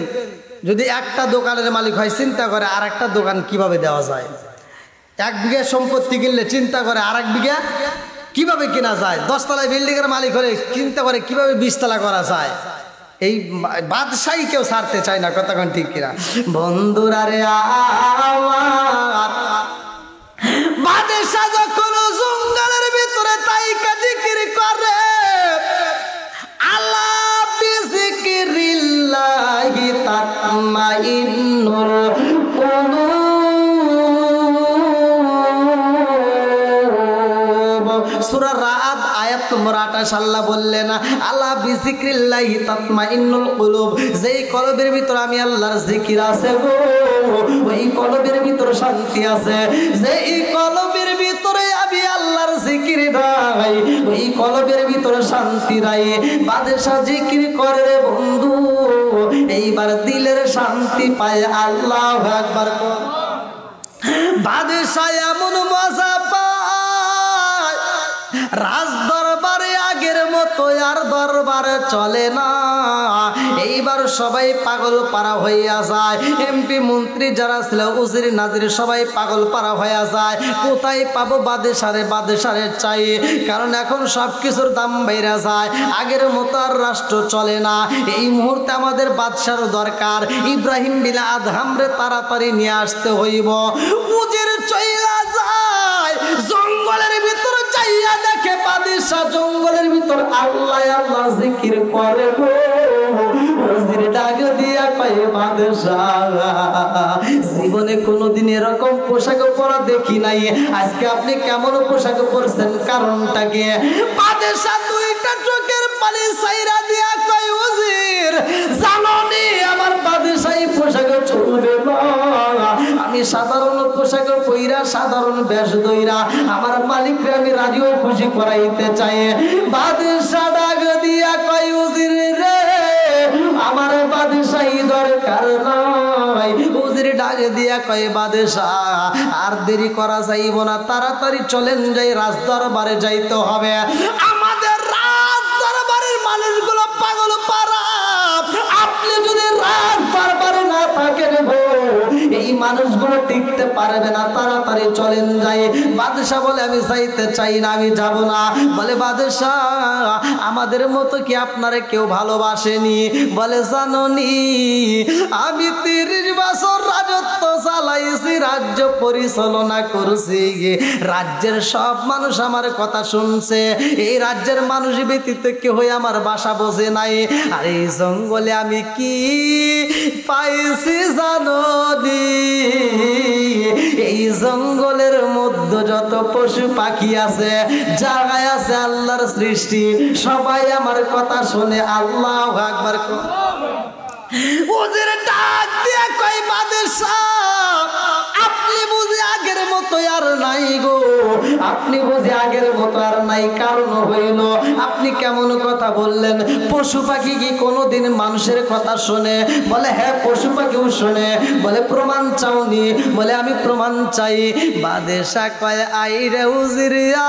যদি একটা দোকানের মালিক হয়, চিন্তা করে আর একটা দোকান কিভাবে দেওয়া যায়। 1 বিঘা সম্পত্তি কিনলে চিন্তা করে আর 1 বিঘা কিভাবে কেনা যায়। 10 তলায় বিল্ডিং এর মালিক হলে চিন্তা করে কিভাবে 20 তলা করা যায়। এই বাদশাহী কেউ ছাড়তে চায় না। কথা কোন ঠিক কিনা? বন্ধুরা রে আমার বাদশা যখন জঙ্গলের ভিতরে তাইকা জিকির করে, আলা বিজিকিরিল্লাহি তাতমাইন্নুল কুলুব। সূরা রাদ আয়াত নম্বর 28 আল্লাহ বললেন, আলা বিজিকিরিল্লাহি তাতমাইন্নুল কুলুব, যেই কলবের ভিতর আমি আল্লাহর জিকির আছে গো, ওই কলবের ভিতর শান্তি আছে। যেই কলবের ভিতরে আমি আল্লাহর জিকির নাই, ওই কলবের ভিতরে শান্তি নাই। বাদশা জিকির করে রে বন্ধু, এইবার দিলের শান্তি পায়। আল্লাহু আকবার। বাদশা এমন মজা পায়, রাজ দরবারে আগের মতো আর দরবারে চলে না। এইবার সবাই পাগল পারা হইয়া যায়, এমপি মন্ত্রী যারা ছিল, উজির নাজির সবাই পাগল পারা হইয়া যায়। কোথায় পাবো বাদশারে? বাদশারে চাই, কারণ এখন সব কিছুর দাম বেড়ে যায়, আগের মতো আর রাষ্ট্র চলে না। এই মুহূর্তে আমাদের বাদশার দরকার। ইব্রাহিম বিন আদহামরে তাড়াতাড়ি নিয়ে আসতে হইব। উজির চইলা যায়, জঙ্গলের ভিতর চাইয়া দেখে বাদশা জঙ্গলের ভিতর আল্লাহ আল্লাহ জিকির করে গো। উজির ডাক দিয়া কয় বাদশা, জীবনে কোনোদিন এরকম পোশাক পরা দেখি নাই, আজকে আপনি কেমন পোশাক পরছেন, কারণটা কি? বাদশা 2টা চোখের পানি ছাইরা দিয়া কয় উজির, জানোনি আমার বাদশাহী পোশাক চলবে না, আমি সাধারণ পোশাক পইরা সাধারণ বেশ দইরা আমার মালিককে আমি রাজি ও খুশি করাইতে চাই। বাদশা ডাক দিয়া কয় উজির রে, আমার বাদশাহী দরকার নাই। উজির ডাক দিয়া কয় বাদশা, আর দেরি করা যাইব না, তাড়াতাড়ি চলেন যাই, রাজ দরবারে যাইতে হবে। আমাদের রাজ দরবারের মানুষগুলো পাগল পারা, আপনি যদি রাজ দরবারে না থাকেন এই মানুষগুলো টিকতে পারবে না, তাড়াতাড়ি চলেন যাই। বাদশা বলে আমি যাইতে চাই না, আমি যাব না। বলে বাদশা, আমাদের মতো কি আপনারে কেউ ভালোবাসেনি? বলে জানোনি, আমি 30 বছর রাজত্ব চালাইছি, রাজ্য পরিচালনা করছি, রাজ্যের সব মানুষ আমার কথা শুনছে, এই রাজ্যের মানুষ ব্যতীত কেউ আমার বাসা বোঝে নাই। আর এই জঙ্গলে আমি কি পাইছি জানোনি? এই জঙ্গলের মধ্যে যত পশু পাখি আছে, জায়গায় আছে আল্লাহর সৃষ্টি, সবাই আমার কথা শুনে। আল্লাহু আকবার। ওদের ডাক দিয়া কয় বাদশা, আপনি বুঝি আগের মতো আর নাই গো, আপনি বুঝি আগের মতো আর নাই? কারণ হইল আপনি কেমন কথা বললেন? পশু পাখি কি কোনোদিন মানুষের কথা শোনে? বলে হ্যাঁ, পশু পাখিও শোনে। বলে প্রমাণ চাওনি? বলে আমি প্রমাণ চাই। বাদশা কয় আইরে উজিরিয়া,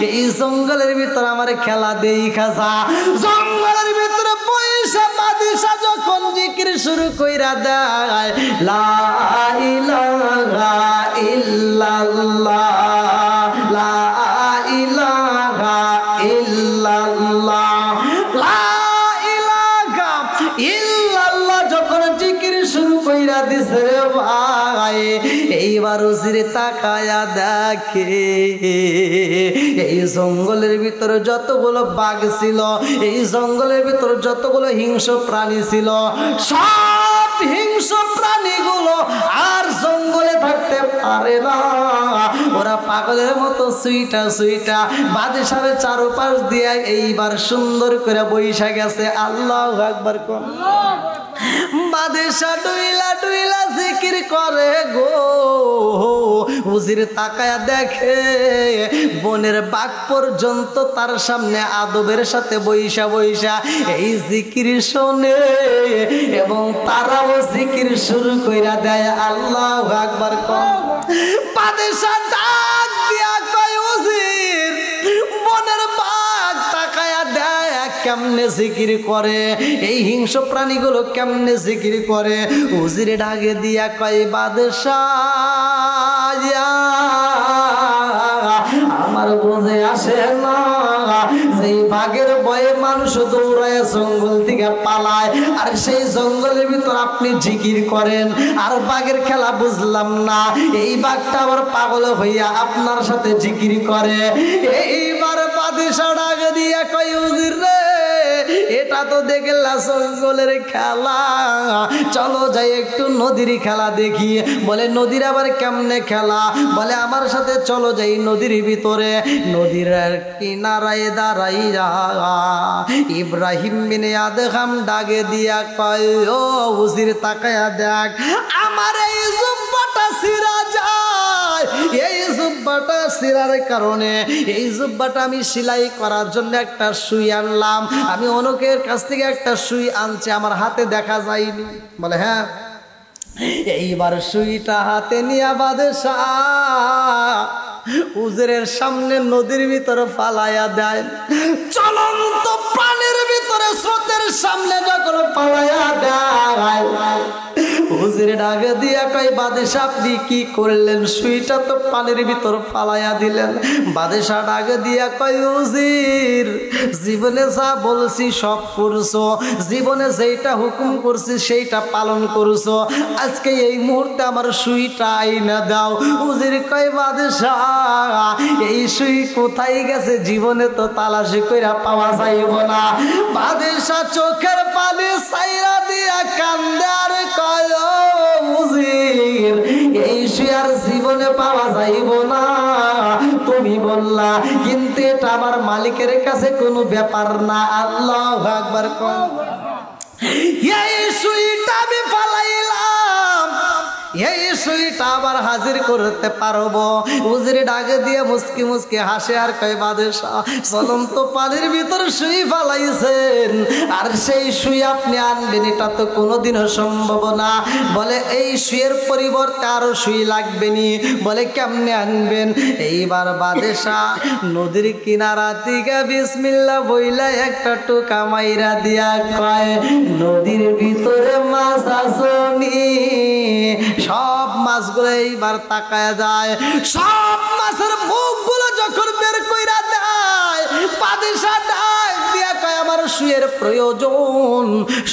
এই জঙ্গলের ভিতর আমার খেলা দেই খাসা। জঙ্গলের ভিতরে পয়সা বাদশা যখন জিকির শুরু কইরা দেয়, লা ইলাহা ইল্লাল্লাহ, লা ইলাহা ইল্লাল্লাহ, লা ইলাহা ইল্লাল্লাহ যখন জিকির শুরু কইরা দিছে ভাই, এইবার উজিরে তাকায়া দেখে এই জঙ্গলের ভিতরে যতগুলো বাঘ ছিল, এই জঙ্গলের ভিতরে যতগুলো হিংস্র প্রাণী ছিল, সব হিংস্র প্রাণীগুলো আর জঙ্গলে থাকতে পারে না। ওরা পাগলের মতো সুইটা সুইটা বাদশার চারপাশ দিয়ে এইবার সুন্দর করে বইসা গেছে। আল্লাহু আকবার কোন। বাদশা ডুইলা ডুইলা জিকির করে গো। উজির তাকায়া দেখে বনের বাঘ পর্যন্ত তার সামনে আদবের সাথে বইসা বইসা এই জিকির শোনে এবং তারাও জিকির শুরু কইরা দেয়। আল্লাহু আকবার কোন। বাদশা ডাক দিয়া কয় উজির, বনের বাঘ তাকায়া দেয় কেমনে জিকির করে, এই হিংস্র প্রাণীগুলো কেমনে জিকির করে। উজিরে ডাকে দিয়া কয় বাদশা আমার বুঝে আসে না, যেই বাঘের ভয়ে মানুষ দৌড়ায় জঙ্গল থেকে পালায়, আর সেই জঙ্গলের ভিতর আপনি জিকির করেন আর বাঘের খেলা বুঝলাম না। এই বাঘটা আবার পাগল হইয়া আপনার সাথে জিকির করে। এইবার বাদশা ডাকে দিয়া কয় উজির রে, এটা তো দেখলা জঙ্গলের খেলা, চলো যাই একটু নদীর খেলা দেখি। বলে নদীর আবার কেমনে খেলা? বলে আমার সাথে চলো যাই নদীর ভিতরে। নদীর কিনারায় দাঁড়াইয়া ইব্রাহিম বিনে আদহাম ডাকে দিয়া কয় ও উজির তাকায়া দেখ, আমার এই জুব্বাটা ছিঁড়া যায়। এই জুব্বাটা ছিঁড়ার কারণে এই জুব্বাটা আমি সেলাই করার জন্য একটা সুই আনলাম। আমি অনেকের কাছ থেকে একটা সুই আনছি, আমার হাতে দেখা যায়নি। বলে হ্যাঁ। এইবার সুইটা হাতে নিয়ে বাদশা উজিরের সামনে নদীর ভিতরে ফালাইয়া দেয়। চলন্ত প্রাণের ভিতরে স্রোতের সামনে যখন ফালাইয়া দেয়, উজির ডাকে দিয়া কয় বাদশা আপনি কি করলেন? সুইটা তো পানির ভিতর ফালাইয়া দিলেন। বাদশা ডাকে দিয়া কয় উজির, জীবনে যা বলছি সব করছো, জীবনে যেইটা হুকুম করছি সেইটা পালন করছো, আজকে এই মুহূর্তে আমার সুইটা আইনা দাও। উজির কয় বাদশা এই সুই কোথায় গেছে? জীবনে তো তালাশি কইরা পাওয়া যাইব না। বাদশা চোখের পানি ছাইরা দিয়া কান্দে আর কয় উজির, এই সুই আর জীবনে পাওয়া যাইব না। তুমি বললা, কিন্তু এটা আমার মালিকের কাছে কোনো ব্যাপার না। আল্লাহু আকবার কোন। এই সুইটা আমি ফালাইলাম, এই সুইটা আবার হাজির করতে পারবো? উজির ডাকে দিয়ে মুস্কি মুস্কি হাসে আর কয় বাদশা চলন্ত পানির ভিতর সুই ফালাইছেন, আর সেই সুই আপনি আনবেন এটা তো কোনোদিনও সম্ভব না। বলে এই সুইয়ের পরিবর্তে আরো সুই লাগবে নি। বলে কেমনে আনবেন? এইবার বাদশা নদীর কিনারা থেকে বিসমিল্লাহ বইলা একটা টোকা মাইরা দিয়া কয় নদীর ভিতরে মাছ আসনি। সব মাছগুলো এইবার তাকায় যায়, সব মাছের মুখগুলো যখন বের কইরা দেয়, বাদশা ডাক দিয়া কয় আমার সুইয়ের প্রয়োজন,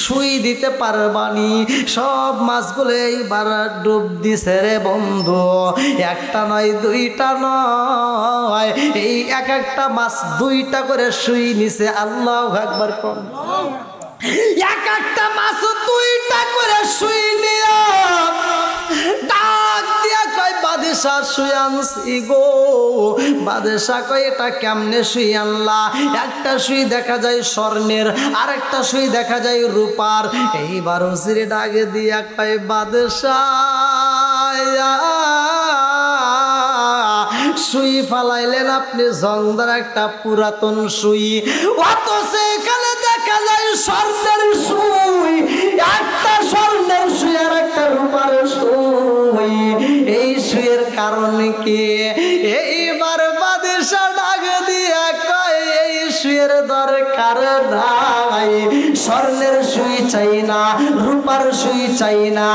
সুই দিতে পারবানি? সব মাছগুলো এইবার ডুব দিছে রে বন্ধু। একটা নয়, দুইটা নয়, এই এক একটা মাছ দুইটা করে সুই নিছে। আল্লাহু আকবার কোন। এক একটা মাছ দুইটা করে সুই নিয়া ডাক দিয়া কয় বাদশা সুই আনছি গো। বাদশা কয় এটা কেমনে সুই আনলা? একটা সুই দেখা যায় স্বর্ণের, আর একটা সুই দেখা যায় রূপার। এইবার উজিরে ডাকে দিয়া কয় বাদশা ফালাইলেন আপনি জংদার একটা পুরাতন সুই, অথচ এখানে দেখা যায় স্বর্ণের সুই, একটা স্বর্ণের সুই আর একটা রূপার সুই। এই সুইয়ের কারণে কি? এইবার বাদশা ডাক দিয়া কয় এই সুইয়ের দরকার নাই, স্বর্ণের সুই চাই না, রূপার সুই চাই না,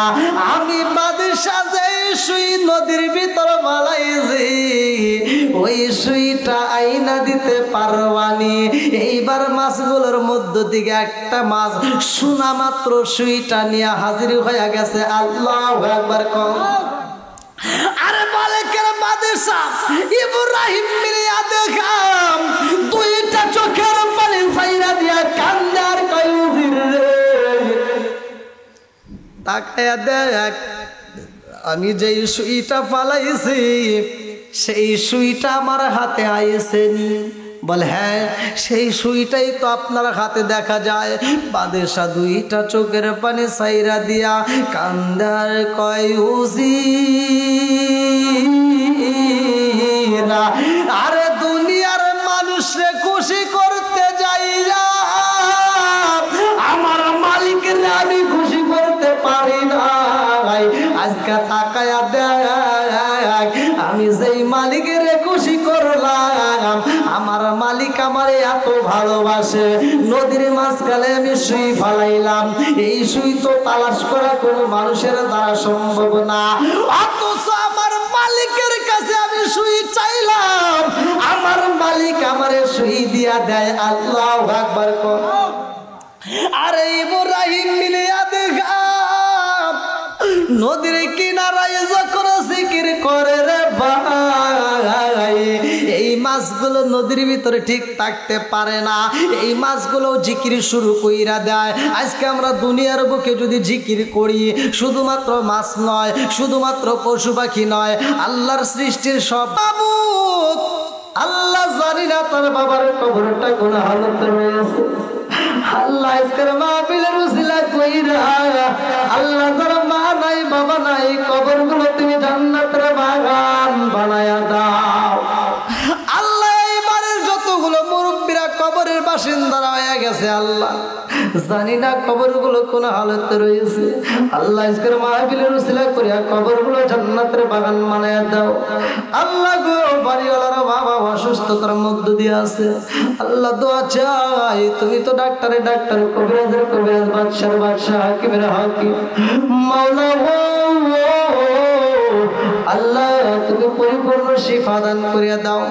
আমি বাদশা যে সুই নদীর ভিতর বালাইছি ওই সুইটা আইনা দিতে পারবানি। এইবার মাছগুলোর মধ্য থেকে একটা মাছ শোনা মাত্র সুইটা নিয়ে হাজির হয়ে গেছে। আল্লাহু আকবার কও। আরে মালিকের বাদশা ইব্রাহিম মিলিয়া দেখাম দুইটা চোখের পানি ছাইরা দিয়া কান্দার কয়ুজির রে, তাকায়া দেখ আমি যেই সুইটা ফালাইছি সেই সুইটা আমার হাতে আইছেনি। বলে হ্যাঁ, সেই সুইটাই তো আপনার হাতে দেখা যায়। বাদশা দুইটা চোখের পানি ছাইরা দিয়া কান্দার কয়ুজি। আরে দুনিয়ার মানুষরে খুশি করতে যাইয়া আমার মালিকের আমি খুশি করতে পারি না। আজকে তাকায়া দেখ আমি যেই মালিকের খুশি করলাম, আমার মালিক আমারে এত ভালোবাসে। নদীর মাঝখানে আমি সুই ফালাইলাম, এই সুই তো তালাশ করা কোনো মানুষের দ্বারা সম্ভব না, অথচ আমার মালিকের কাছে আমি সুই চাইলাম, আমার মালিক আমারে সুই দিয়া দেয়। আল্লাহু আকবার কর। আরে ইব্রাহিম মিলিয়া দেখা নদীর কিনারায় যখন জিকির করে রে ভাই, এই মাছগুলো নদীর ভিতরে ঠিক থাকতে পারে না, এই মাছগুলো জিকির শুরু কইরা দেয়। আজকে আমরা দুনিয়ার বুকে যদি জিকির করি, শুধুমাত্র মাছ নয়, শুধুমাত্র পশু পাখি নয়, আল্লাহর সৃষ্টির সব মাবুদ। আল্লাহ জানি না তার বাবার কবরটা কোন হালতে রয়েছে। আল্লাহ আজকের মাহফিলের উসিলা কইরা আল্লাহ যারা মা নাই বাবা নাই কবরগুলো তুমি জান্নাতের বাগান বানায়া দাও। আল্লাহ এইবারের যতগুলো মুরব্বীরা কবরের বাসিন্দারা হয়ে গেছে আল্লাহ জানি না কবরগুলো কোন হালতে রয়েছে। আল্লাহ আজকের মাহফিলের উসিলা করিয়া কবরগুলো জান্নাতের বাগান বানায়া দাও। আল্লাহ গো বাড়িওয়ালার বাবা অসুস্থতার মধ্য দিয়ে আছে, আল্লাহ দোয়া চাই, তুমি তো ডাক্তারের ডাক্তার, কবিরাজের কবিরাজ, বাদশার বাদশাহ, হাকিমের হাকিম, মাওলা গো আল্লাহ তুমি পরিপূর্ণ শিফা দান করিয়া দাও।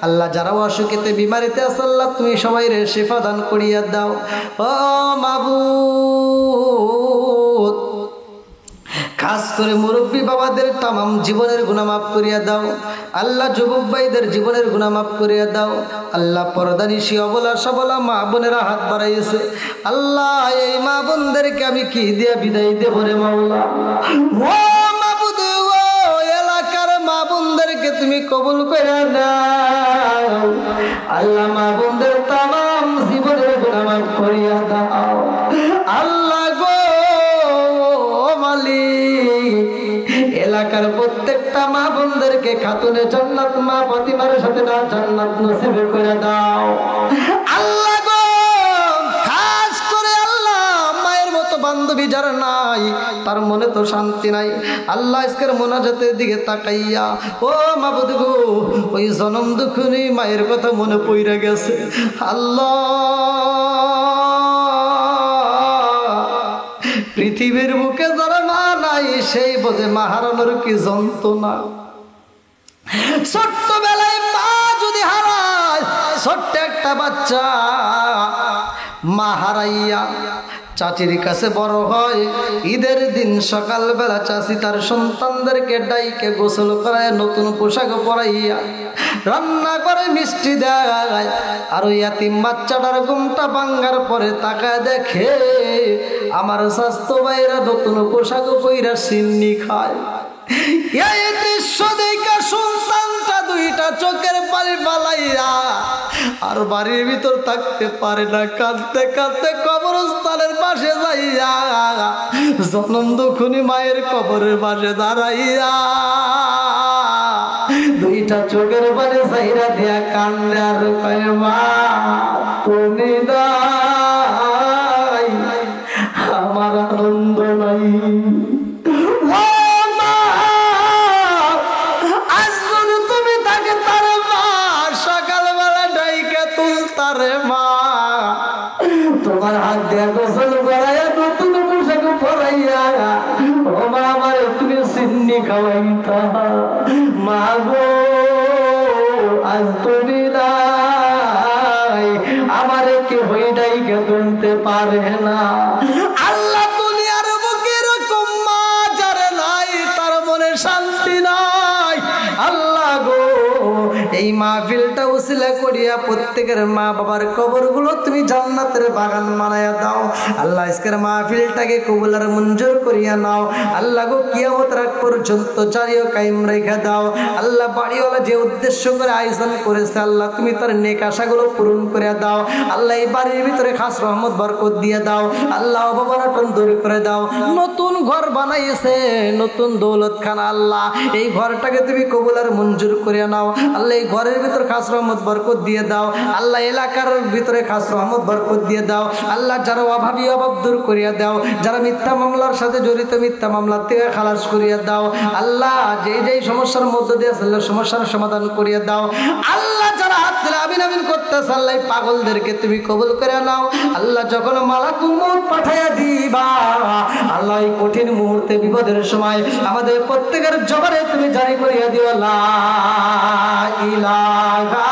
আল্লাহ যারা অসুখেতে বিমারিতে আছে আল্লাহ তুমি সবাই রে শিফা দান করিয়া দাও। ও মাবুদ খাস করে মুরব্বী বাবাদের তামাম জীবনের গুনাহ মাফ করিয়া দাও। আল্লাহ যুবক ভাইদের জীবনের গুনাহ মাফ করিয়া দাও। আল্লাহ পর্দানিশী অবলা সবলা মা বোনেরা হাত বাড়াইছে, আল্লাহ এই মা বোনদেরকে আমি কি দিয়া বিদায় দেব রে মাওলা। ও মাবুদ ও এলাকার মা বোনদেরকে তুমি কবুল করে নাও। আল্লাহ মা বোনদের তামাম জীবনের গুনাহ মাফ করিয়া দাও। আল্লাহ গো এলাকার প্রত্যেকটা মা বোনদেরকে খাতুনে জান্নাত মা ফাতিমার সাথে না জান্নাত নসিব করে দাও। আল্লাহ গো খাস করে আল্লাহ মায়ের মতো বান্ধবী যার নাই তার মনে তো শান্তি নাই, আল্লাহ আজকের মোনাজাতের দিকে তাকাইয়া ও মাবুদ গো ওই জনম দুঃখিনী মায়ের কথা মনে পইরা গেছে। আল্লাহ পৃথিবীর বুকে যারা মা নাই সেই বোঝে মা হারানোর কি যন্ত্রণা। ছোট্টবেলায় মা যদি হারায়, ছোট্ট একটা বাচ্চা মা হারাইয়া চাচির কাছে বড় হয়, ঈদের দিন সকালবেলা চাচি তার সন্তানদেরকে ডাইকে গোসল করায় নতুন পোশাক পরাইয়া রান্না করে মিষ্টি দেয়, আর ওই ইয়াতিম বাচ্চাটার ঘুমটা ভাঙ্গার পরে তাকায় দেখে আমার স্বাস্থ্য ভাইরা নতুন পোশাক পইরা সিন্নি খায়। এই দৃশ্য দেখে সন্তানটা দুইটা চোখের পানি ফালাইয়া আর বাড়ির ভিতর থাকতে পারে না, কাঁদতে কাঁদতে কবরস্থানের পাশে যাইয়া জনম দুঃখিনী মায়ের কবরের পাশে দাঁড়াইয়া দুই দুইটা চোখের পানি সাইরা দিয়া কান্দে আর কয় মা তুমি নাই আমার আনন্দ নাই। তোমার হাত দিয়া গোসল করাইয়া নতুন পোশাক পরাইয়া ও মা আমার তুমি সিন্নি খাওয়াইতা মা গো আজ তুমি নাই আমার কেউ ডাইকে তুলতে পারে না। আল্লাহ দুনিয়ার বুকে এরকম মা যারে নাই তার মনে শান্তি নাই। আল্লাহ গো এই মাহফিলটা উসিলা করিয়া প্রত্যেকের মা বাবার কবরগুলো তুমি জান্নাতের বাগান বানায়া দাও। আল্লাহ আজকের মাহফিলটাকে কবুল আর মঞ্জুর করিয়া নাও। আল্লাহ গো কিয়ামত রাত পর্যন্ত জারিও কায়েম রেখে দাও। আল্লাহ বাড়িওয়ালা যে উদ্দেশ্য করে আয়োজন করেছে আল্লাহ তুমি তার নেক আশাগুলো পূরণ করে দাও। আল্লাহ এই বাড়ির ভিতরে খাস রহমত বরকত দিয়ে দাও। আল্লাহ অভাবনাটন দূর করে দাও। নতুন ঘর বানাইছে নতুন দৌলতখানা আল্লাহ এই ঘরটাকে তুমি কবুল আর মঞ্জুর করে নাও। আল্লাহ এই ঘরের ভিতর খাস রহমত বরকত দিয়ে দাও। আল্লাহ এলাকার ভিতরে খাস রহমত বরকত দিয়ে দাও। আল্লাহ যারা অভাবী অভাব দূর করিয়া দাও। যারা মিথ্যা মামলার সাথে জড়িত মিথ্যা মামলা থেকে খালাস করিয়া দাও। আল্লাহ যেই যেই সমস্যার মধ্য দিয়ে আল্লাহ সমস্যার সমাধান করিয়া দাও। আল্লাহ যারা হাত দিলে আমিন আমিন করতেছে আল্লাহ পাগলদেরকে তুমি কবুল করে নাও। আল্লাহ যখন মালাকুল মউত পাঠাইয়া দিবা আল্লাহ এই কঠিন মুহূর্তে বিপদের সময় আমাদের প্রত্যেকের জবানে তুমি জারি করিয়া দিও লা ইলাহা